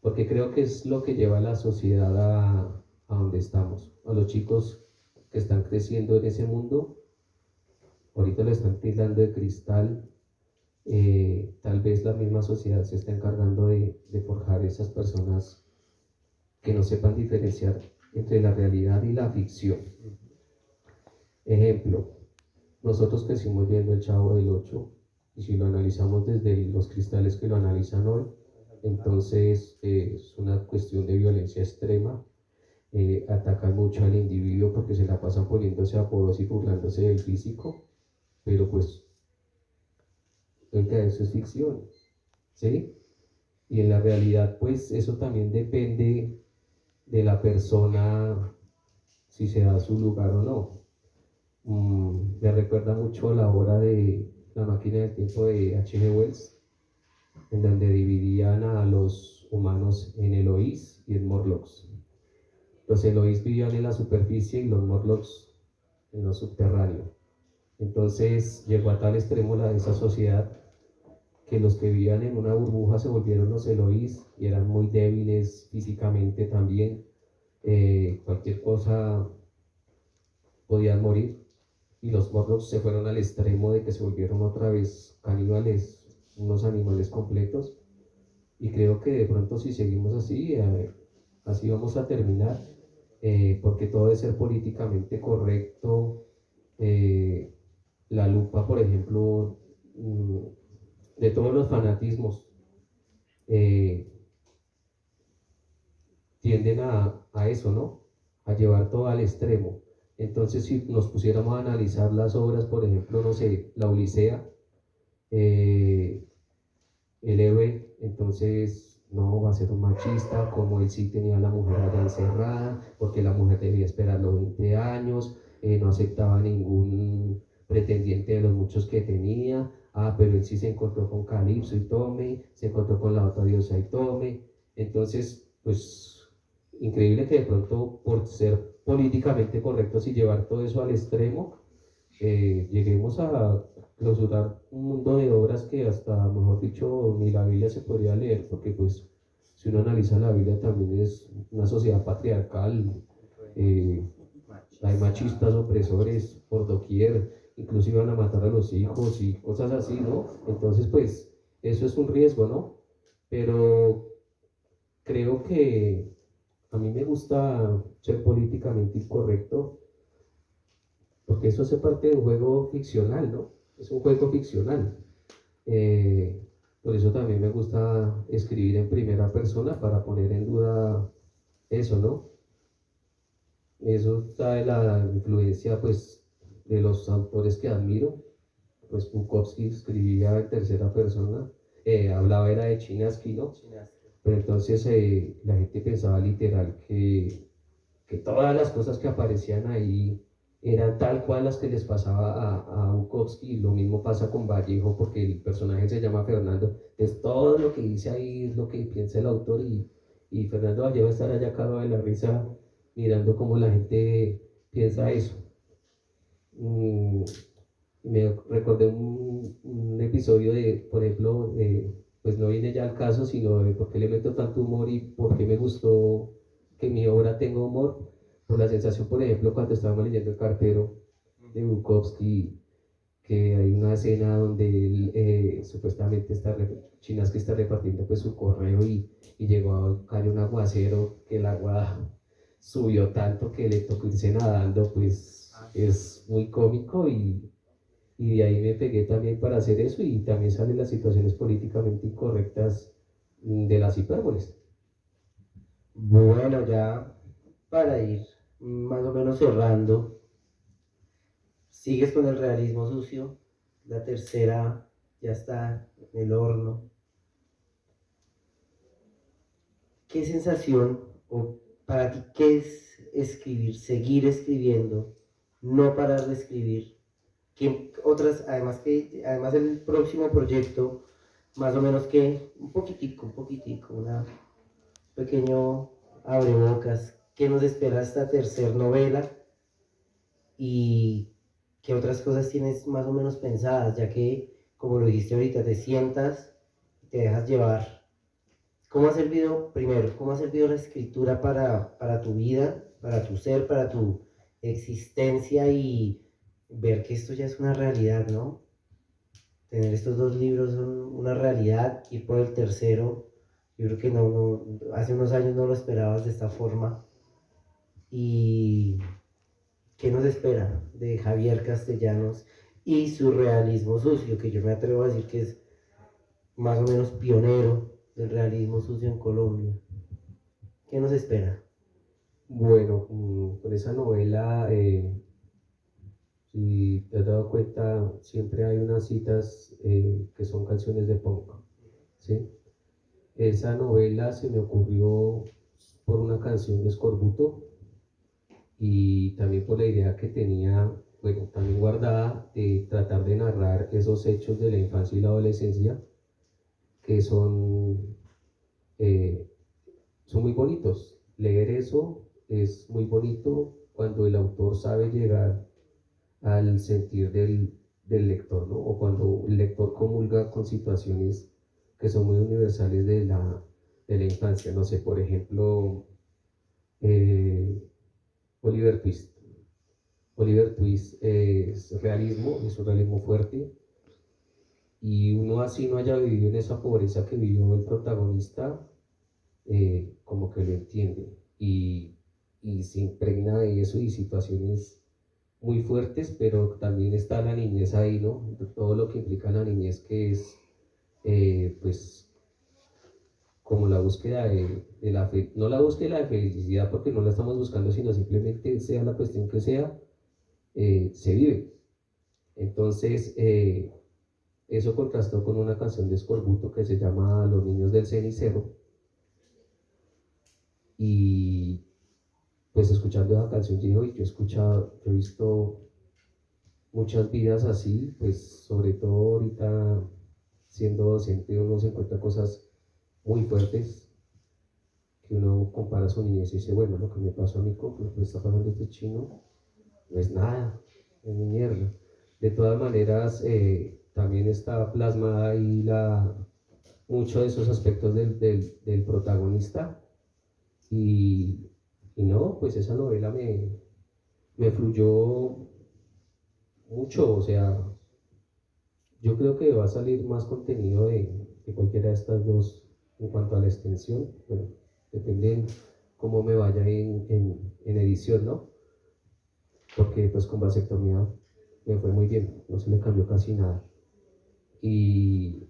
porque creo que es lo que lleva a la sociedad a donde estamos. A los chicos que están creciendo en ese mundo, ahorita lo están tildando de cristal, tal vez la misma sociedad se está encargando de forjar esas personas que no sepan diferenciar entre la realidad y la ficción. Ejemplo, nosotros crecimos viendo el Chavo del Ocho, y si lo analizamos desde los cristales que lo analizan hoy, entonces es una cuestión de violencia extrema. Atacan mucho al individuo porque se la pasan poniéndose apodos y burlándose del físico, pero pues oiga, eso es ficción, ¿sí? Y en la realidad pues eso también depende de la persona, si se da su lugar o no. Me recuerda mucho la obra de La máquina del tiempo de H.G. Wells, en donde dividían a los humanos en Eloís y en Morlocks. Los Eloís vivían en la superficie y los Morlocks en lo subterráneo. Entonces llegó a tal extremo esa sociedad que los que vivían en una burbuja se volvieron los Eloís y eran muy débiles físicamente también. Cualquier cosa podían morir. Y los Morlocks se fueron al extremo de que se volvieron otra vez caníbales, unos animales completos. Y creo que de pronto si seguimos así, así vamos a terminar, porque todo debe ser políticamente correcto. eh, la lupa, por ejemplo, de todos los fanatismos, eh, tienden a eso, ¿no? A llevar todo al extremo. Entonces, si nos pusiéramos a analizar las obras, por ejemplo, no sé, la Odisea, eh, el héroe, entonces no va a ser un machista, como él sí tenía a la mujer allá encerrada, porque la mujer debía esperar los 20 años, no aceptaba ningún pretendiente de los muchos que tenía, pero él sí se encontró con Calipso y Tome, se encontró con la otra diosa y Tome, entonces, pues, increíble que de pronto por ser políticamente correctos y llevar todo eso al extremo, lleguemos a clausurar un mundo de obras que hasta, mejor dicho, ni la Biblia se podría leer, porque pues si uno analiza la Biblia también es una sociedad patriarcal, eh, hay machistas opresores por doquier, incluso iban a matar a los hijos y cosas así, ¿no? Entonces pues eso es un riesgo, ¿no? Pero creo que a mí me gusta ser políticamente incorrecto porque eso hace parte de un juego ficcional, ¿no? Es un juego ficcional. Eh, por eso también me gusta escribir en primera persona para poner en duda eso, ¿no? Eso trae la influencia, pues, de los autores que admiro. Pues Bukowski escribía en tercera persona, hablaba era de Chinaski, ¿no? Pero entonces la gente pensaba literal que todas las cosas que aparecían ahí eran tal cual las que les pasaba a Bukowski, y lo mismo pasa con Vallejo, porque el personaje se llama Fernando, es todo lo que dice ahí es lo que piensa el autor, y Fernando Vallejo estará allá cagado de la risa mirando cómo la gente piensa eso. Mm, Me recordé un episodio de, por ejemplo, pues no viene ya al caso, sino de por qué le meto tanto humor y por qué me gustó que mi obra tenga humor, por la sensación, por ejemplo, cuando estábamos leyendo El cartero de Bukowski, que hay una escena donde él supuestamente Chinas que está repartiendo pues su correo y llegó a caer un aguacero, que el agua subió tanto que le tocó irse nadando, pues es muy cómico, y de ahí me pegué también para hacer eso, y también salen las situaciones políticamente incorrectas de las hipérboles. Bueno, ya para ir más o menos cerrando, sigues con el realismo sucio, la tercera ya está en el horno. ¿Qué sensación o para ti qué es escribir, seguir escribiendo, no parar de escribir? ¿Qué otras, además el próximo proyecto, más o menos que un poquitico, un pequeño abrebocas, qué nos espera esta tercera novela y qué otras cosas tienes más o menos pensadas, ya que, como lo dijiste ahorita, te sientas y te dejas llevar? ¿Cómo ha servido, primero, cómo ha servido la escritura para tu vida, para tu ser, para tu existencia y ver que esto ya es una realidad, ¿no? Tener estos dos libros son una realidad, ir por el tercero, yo creo que hace unos años no lo esperabas de esta forma. ¿Y qué nos espera de Javier Castellanos? y surrealismo sucio, que yo me atrevo a decir que es más o menos pionero del realismo sucio en Colombia. ¿Qué nos espera? Bueno, con esa novela, si te has dado cuenta, siempre hay unas citas que son canciones de punk, ¿sí? Esa novela se me ocurrió por una canción de Escorbuto y también por la idea que tenía, bueno, también guardada de tratar de narrar esos hechos de la infancia y la adolescencia que eh, son muy bonitos. Leer eso es muy bonito cuando el autor sabe llegar al sentir del lector, ¿no? O cuando el lector comulga con situaciones que son muy universales de la infancia. No sé, por ejemplo, eh, Oliver Twist. Oliver Twist es un realismo fuerte, y uno así no haya vivido en esa pobreza que vivió el protagonista, como que lo entiende y se impregna de eso y situaciones muy fuertes, pero también está la niñez ahí, ¿no? Todo lo que implica la niñez, que es, pues, como la búsqueda de la fe, no la búsqueda de la felicidad porque no la estamos buscando, sino simplemente sea la cuestión que sea, se vive. Entonces, eso contrastó con una canción de Escorbuto que se llama Los niños del cenicero, y pues escuchando esa canción digo, y yo he escuchado, yo he visto muchas vidas así, pues sobre todo ahorita siendo docente uno se encuentra cosas muy fuertes que uno compara su niñez y dice, bueno, lo que me pasó a mí con lo que le está pasando a este chino no es nada, es mi mierda. De todas maneras, también está plasmada ahí muchos de esos aspectos del protagonista y, y no, pues esa novela me fluyó mucho, o sea, yo creo que va a salir más contenido de cualquiera de estas dos en cuanto a la extensión. Bueno, depende cómo me vaya en edición, ¿no? Porque pues con vasectomía me fue muy bien, no se me cambió casi nada. Y,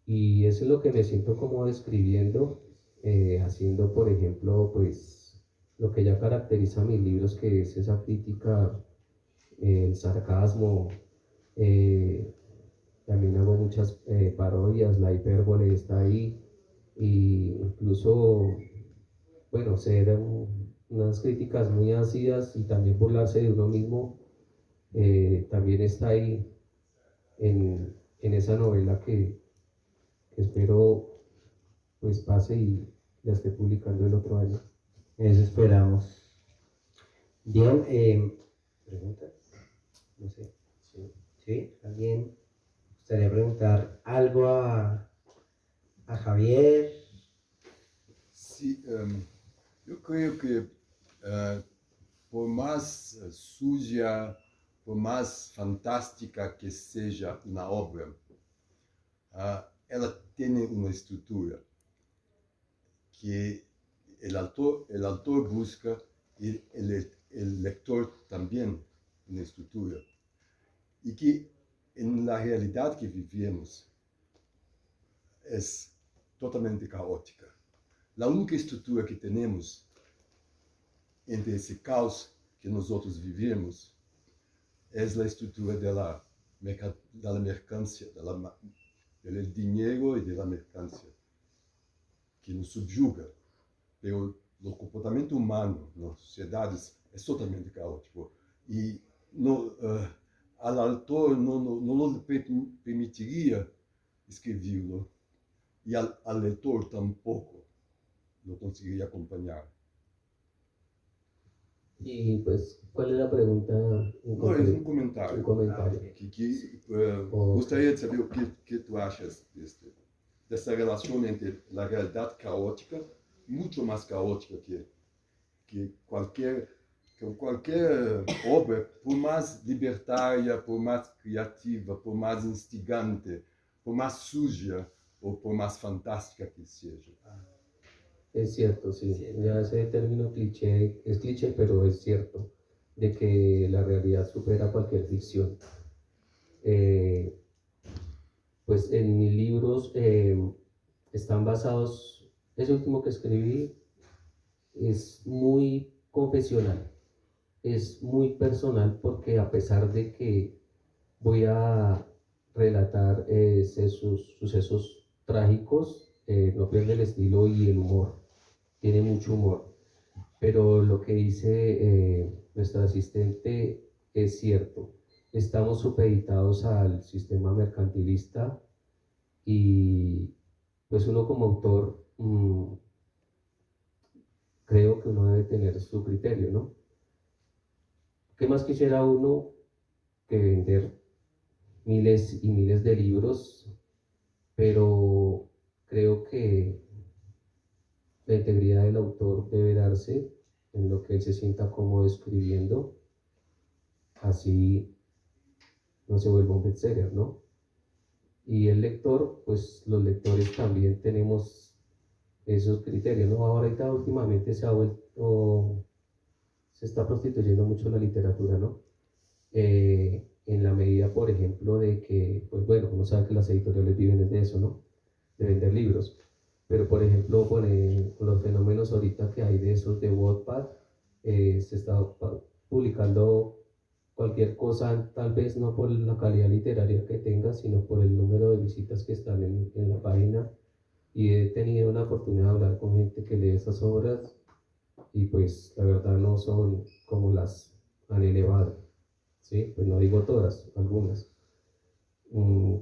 y eso es lo que me siento como describiendo, haciendo, por ejemplo, pues lo que ya caracteriza mis libros, que es esa crítica, el sarcasmo, eh, también hago muchas parodias, la hipérbole está ahí, y incluso, bueno, ser unas críticas muy ácidas y también burlarse de uno mismo, también está ahí en esa novela que espero pues pase y la esté publicando el otro año. Eso esperamos. Bien, ¿preguntas? No sé. Sí. ¿Sí? ¿Alguien gustaría preguntar algo a Javier? Sí, yo creo que por más suya, por más fantástica que sea una obra, ela tiene una estructura que el autor busca y el lector también una estructura. Y que en la realidad que vivimos es totalmente caótica. La única estructura que tenemos entre esse caos que nós outros vivemos é a estrutura da mercância, do dinheiro e da mercância, que nos subjuga. O comportamento humano nas sociedades é totalmente caótico. E ao autor não permitiria escrevê-lo, e ao leitor tampouco não conseguiria acompanhar. Y pues, ¿cuál es la pregunta en Não, é concreto? um comentário. Un comentario. Gostaria de saber o que tu achas dessa relação entre a realidade caótica, muito mais caótica que qualquer obra, por mais libertária, por mais criativa, por mais instigante, por más suya o por más fantástica que seja. Es cierto, sí. Ya ese término cliché es cliché, pero es cierto, de que la realidad supera cualquier ficción. Eh, pues en mis libros están basados, ese último que escribí es muy confesional, es muy personal porque a pesar de que voy a relatar sucesos trágicos, no pierde el estilo y el humor, tiene mucho humor, pero lo que dice nuestra asistente es cierto. Estamos supeditados al sistema mercantilista y pues uno como autor creo que uno debe tener su criterio, ¿no? ¿Qué más quisiera uno que vender miles y miles de libros? Pero creo que la integridad del autor debe darse en lo que él se sienta cómodo escribiendo, así no se vuelva un bestseller, ¿no? Y el lector, pues los lectores también tenemos esos criterios, ¿no? Ahorita últimamente se está prostituyendo mucho la literatura, ¿no? En la medida, por ejemplo, de que, pues bueno, uno sabe que las editoriales viven de eso, ¿no? De vender libros. Pero, por ejemplo, con los fenómenos ahorita que hay de esos de Wattpad, se está publicando cualquier cosa, tal vez no por la calidad literaria que tenga, sino por el número de visitas que están en la página. Y he tenido una oportunidad de hablar con gente que lee esas obras y pues la verdad no son como las han elevado, ¿sí? Pues no digo todas, algunas.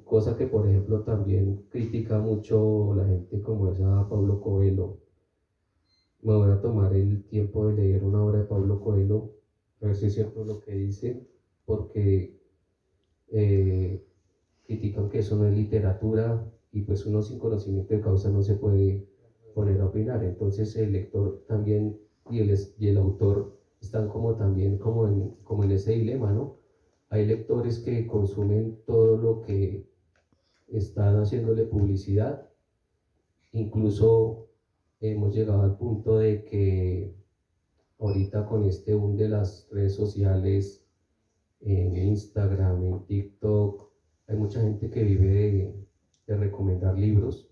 Cosa que por ejemplo también critica mucho la gente como es a Paulo Coelho. Me voy a tomar el tiempo de leer una obra de Paulo Coelho, a ver si es cierto lo que dice, porque eh, critican que eso no es literatura y pues uno sin conocimiento de causa no se puede poner a opinar. Entonces el lector también y el autor están como también como en ese dilema, ¿no? Hay lectores que consumen todo lo que están haciéndole publicidad, incluso hemos llegado al punto de que ahorita con este boom de las redes sociales, en Instagram, en TikTok, hay mucha gente que vive de recomendar libros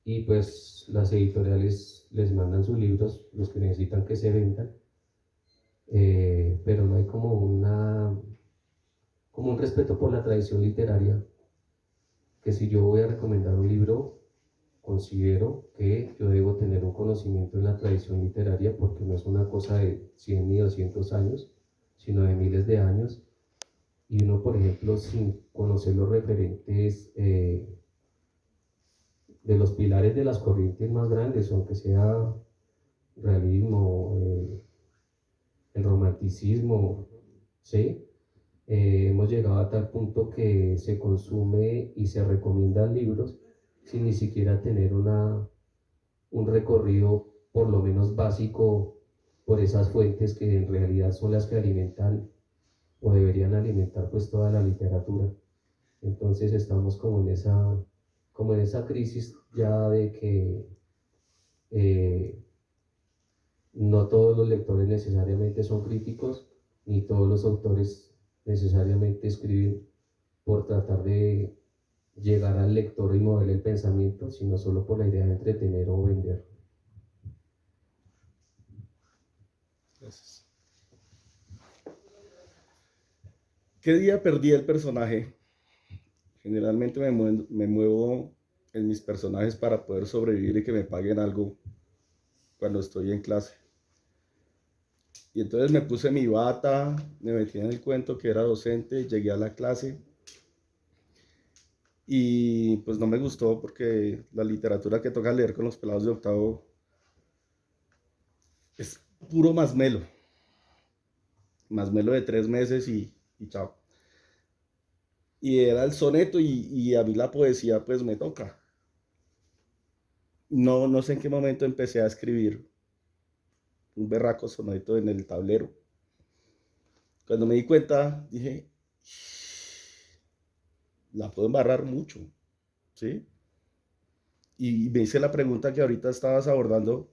y pues las editoriales les mandan sus libros, los que necesitan que se vendan, pero no hay como un respeto por la tradición literaria, que si yo voy a recomendar un libro, considero que yo debo tener un conocimiento en la tradición literaria porque no es una cosa de 100 ni 200 años, sino de miles de años. Y uno, por ejemplo, sin conocer los referentes de los pilares de las corrientes más grandes, aunque sea realismo, el romanticismo, ¿sí? Hemos llegado a tal punto que se consume y se recomiendan libros sin ni siquiera tener un recorrido por lo menos básico por esas fuentes que en realidad son las que alimentan o deberían alimentar pues toda la literatura. Entonces estamos como en esa crisis ya de que no todos los lectores necesariamente son críticos, ni todos los autores necesariamente escriben por tratar de llegar al lector y moverle el pensamiento, sino solo por la idea de entretener o vender. Gracias. ¿Qué día perdí el personaje? Generalmente me muevo en mis personajes para poder sobrevivir y que me paguen algo cuando estoy en clase. Y entonces me puse mi bata, me metí en el cuento que era docente, llegué a la clase y pues no me gustó porque la literatura que toca leer con los pelados de octavo es puro masmelo de 3 meses y chao. Y era el soneto y a mí la poesía pues me toca. No sé en qué momento empecé a escribir un berraco soneto en el tablero. Cuando me di cuenta, dije, la puedo embarrar mucho, ¿sí? Y me hice la pregunta que ahorita estabas abordando,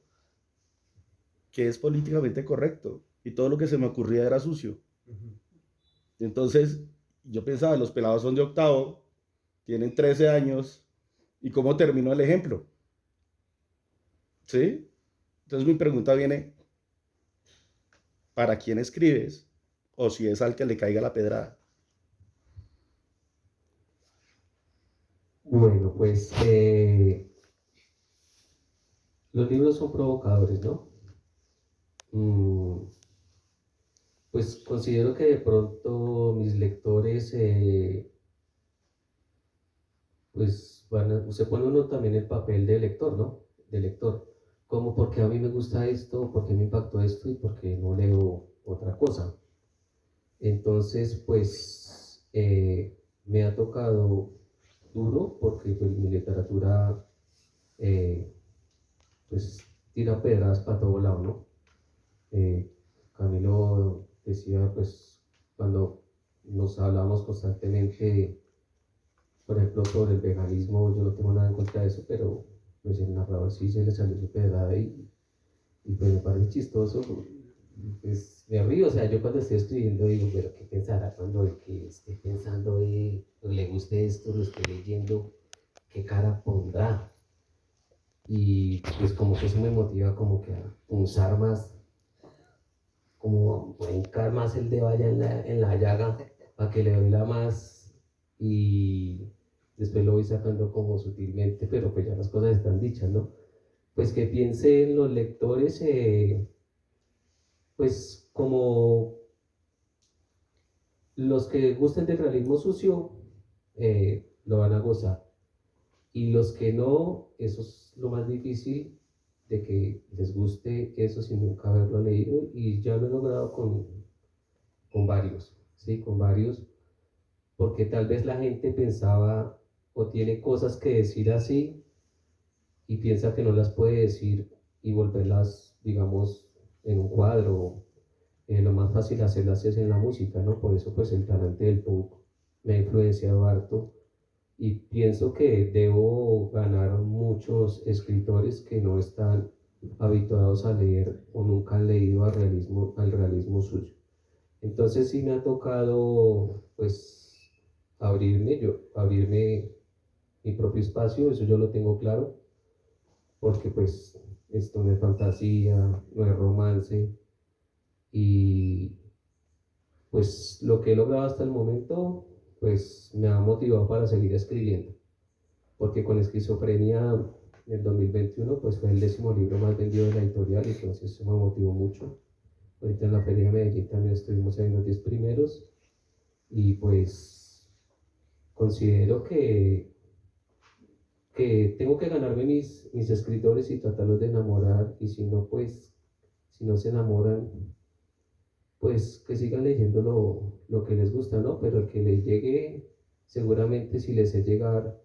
¿qué es políticamente correcto? Y todo lo que se me ocurría era sucio. Entonces, Yo pensaba, los pelados son de octavo, tienen 13 años, ¿y cómo terminó el ejemplo? ¿Sí? Entonces mi pregunta viene, ¿para quién escribes? O si es al que le caiga la pedrada. Bueno, pues los libros son provocadores, ¿no? Mm, pues considero que de pronto mis lectores, pues se pone uno también el papel de lector, ¿no? De lector. Como porque a mí me gusta esto, porque me impactó esto y porque no leo otra cosa. Entonces, pues me ha tocado duro porque pues, mi literatura eh, pues tira pedradas para todo lado, ¿no? Camilo decía, pues cuando nos hablamos constantemente, por ejemplo, sobre el veganismo, yo no tengo nada en contra de eso, pero pues el narrador sí se le salió su pedrada y pues me parece chistoso, pues me río, o sea, yo cuando estoy escribiendo digo, pero ¿qué pensará cuando el que esté pensando le guste esto, lo esté leyendo, qué cara pondrá? Y pues como que eso me motiva como que a punzar más, como a hincar más el dedo allá en la llaga, para que le duela más y después lo voy sacando como sutilmente, pero pues ya las cosas están dichas, ¿no? Pues que piensen los lectores, pues como los que gusten del realismo sucio, lo van a gozar. Y los que no, eso es lo más difícil de que les guste eso sin nunca haberlo leído. Y ya lo he logrado con varios, ¿sí? Con varios, porque tal vez la gente pensaba o tiene cosas que decir así y piensa que no las puede decir y volverlas, digamos, en un cuadro. Lo más fácil hacerlas es en la música, ¿no? Por eso pues el talante del punk me ha influenciado harto y pienso que debo ganar muchos escritores que no están habituados a leer o nunca han leído al realismo suyo. Entonces sí me ha tocado pues abrirme mi propio espacio, eso yo lo tengo claro, porque pues esto no es fantasía, no es romance y pues lo que he logrado hasta el momento pues me ha motivado para seguir escribiendo, porque con Esquizofrenia en el 2021 pues fue el 10.º libro más vendido de la editorial, entonces eso me motivó mucho. Ahorita en la Feria de Medellín también estuvimos en los 10 primeros y pues considero que tengo que ganarme mis escritores y tratarlos de enamorar y si no pues, si no se enamoran, pues que sigan leyendo lo que les gusta, ¿no? Pero el que les llegue, seguramente si les sé llegar,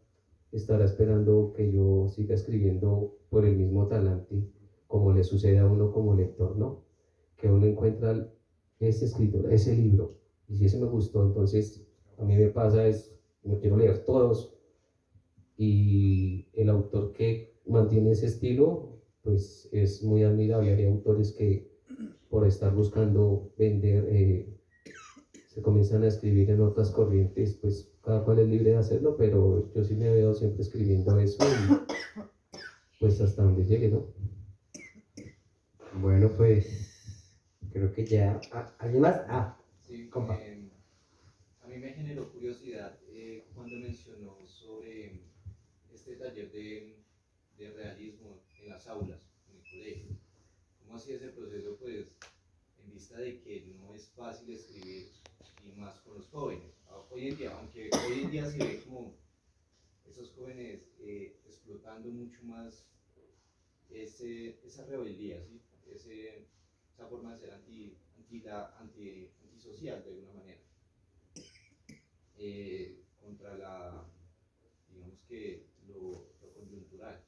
estará esperando que yo siga escribiendo por el mismo talante, como le sucede a uno como lector, ¿no? Que uno encuentra ese escritor, ese libro, y si ese me gustó, entonces a mí me pasa es, me quiero leer todos, y el autor que mantiene ese estilo, pues es muy admirable. Hay autores que por estar buscando vender, se comienzan a escribir en otras corrientes, pues cada cual es libre de hacerlo, pero yo sí me veo siempre escribiendo eso y pues hasta donde llegue, ¿no? Bueno, pues creo que ya. ¿Alguien más? Sí, Compa. a mí me generó curiosidad cuando mencionó sobre este taller de realismo en las aulas, en el colegio. ¿Cómo hacía ese proceso, pues, en vista de que no es fácil escribir y más con los jóvenes? Hoy en día, aunque hoy en día se ve como esos jóvenes explotando mucho más esa rebeldía, ¿sí? Esa forma de ser antisocial de alguna manera, contra digamos que lo coyuntural,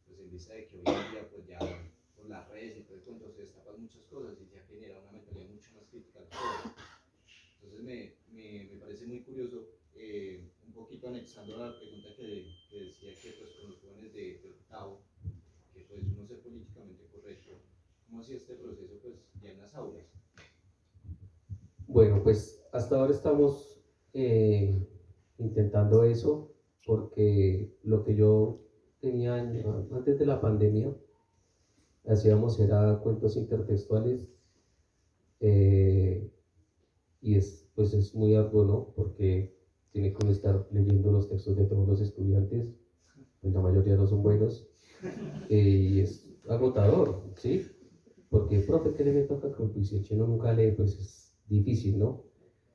pues en vista de que hoy en día pues ya por las redes y todo el cuento se destapan muchas cosas y ya genera una mentalidad mucho más crítica al todo. Entonces me parece muy curioso, un poquito anexando a la pregunta que decía que pues con los jóvenes de octavo, que pues uno ser políticamente correcto, ¿cómo hacía este proceso pues ya en las aulas? Bueno, pues hasta ahora estamos intentando eso, porque lo que yo tenía antes de la pandemia, hacíamos era cuentos intertextuales, y pues es muy arduo, ¿no? Porque tiene que uno estar leyendo los textos de todos los estudiantes, pues la mayoría no son buenos, y es agotador, ¿sí? Porque, profe, ¿qué le meto acá? Pues si el chino nunca lee, pues es difícil, ¿no?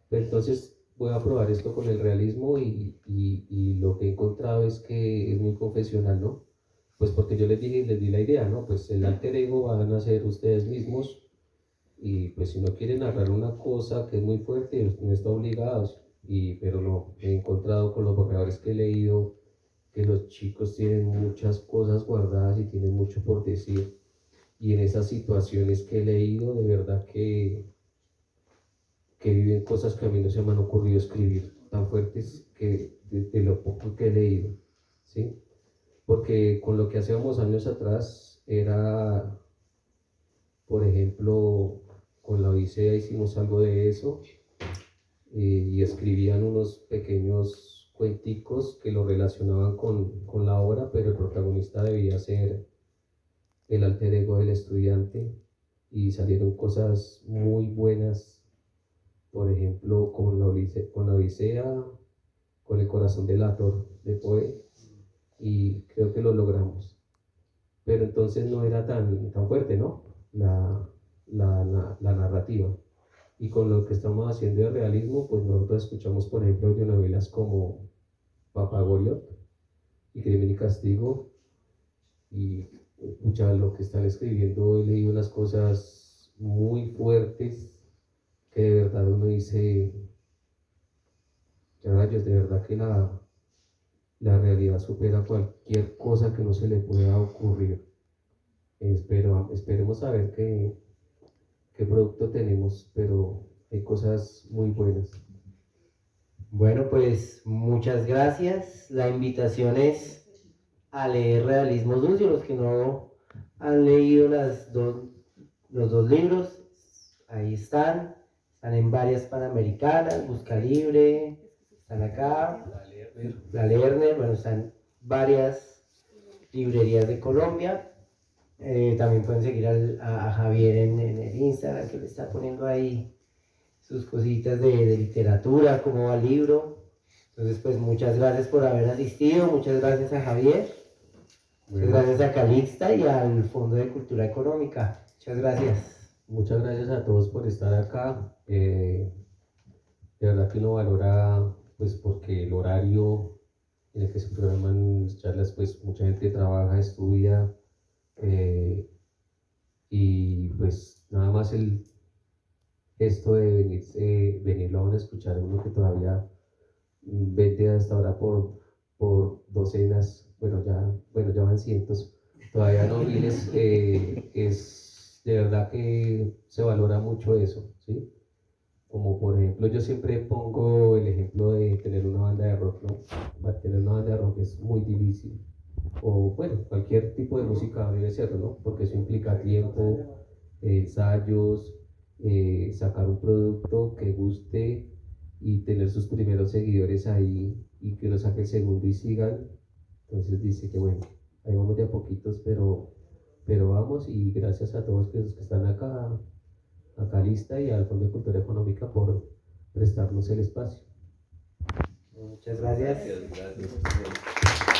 Pero entonces voy a probar esto con el realismo y lo que he encontrado es que es muy confesional, ¿no? Pues porque yo les dije, les di la idea, ¿no? Pues el alter ego van a ser ustedes mismos y pues si no quieren narrar una cosa que es muy fuerte, no está obligados. Pero no, he encontrado con los borradores que he leído que los chicos tienen muchas cosas guardadas y tienen mucho por decir. Y en esas situaciones que he leído, de verdad que viven cosas que a mí no se me han ocurrido escribir, tan fuertes que de lo poco que he leído, ¿sí? Porque con lo que hacíamos años atrás era, por ejemplo, con la Odisea hicimos algo de eso, y escribían unos pequeños cuenticos que lo relacionaban con la obra, pero el protagonista debía ser el alter ego del estudiante y salieron cosas muy buenas, por ejemplo, con la Odisea, con el corazón del Ator de Poe, y creo que lo logramos. Pero entonces no era tan fuerte, ¿no? La narrativa. Y con lo que estamos haciendo de realismo, pues nosotros escuchamos, por ejemplo, audionovelas como Papagoriot y Crimen y Castigo, y escucha lo que están escribiendo, he leído unas cosas muy fuertes que de verdad uno dice, ya rayos, de verdad que la realidad supera cualquier cosa que no se le pueda ocurrir. Esperemos a ver qué producto tenemos, pero hay cosas muy buenas. Bueno, pues muchas gracias. La invitación es a leer Realismo Sucio. Los que no han leído los dos libros, ahí están en varias panamericanas, Busca Libre, están acá, la Lerner, bueno, están varias librerías de Colombia. También pueden seguir a Javier en el Instagram, que le está poniendo ahí sus cositas de literatura, cómo va el libro. Entonces, pues muchas gracias por haber asistido, muchas gracias a Javier, muchas gracias a Calixta y al Fondo de Cultura Económica. Muchas gracias. Muchas gracias a todos por estar acá. De verdad que uno valora, pues porque el horario en el que se programan las charlas, pues mucha gente trabaja, estudia, y pues nada más esto de venirlo a uno a escuchar, uno que todavía vende hasta ahora por docenas, bueno, ya van cientos, todavía no miles, es de verdad que se valora mucho eso, ¿sí? Como por ejemplo, yo siempre pongo el ejemplo de tener una banda de rock, ¿no? Tener una banda de rock es muy difícil, o bueno, cualquier tipo de música debe serlo, ¿no? Porque eso implica tiempo, ensayos, sacar un producto que guste y tener sus primeros seguidores ahí y que uno saque el segundo y sigan. Entonces dice que bueno, ahí vamos de a poquitos, pero vamos, y gracias a todos los que están acá, a Calista y al Fondo de Cultura Económica por prestarnos el espacio. Muchas gracias. Gracias.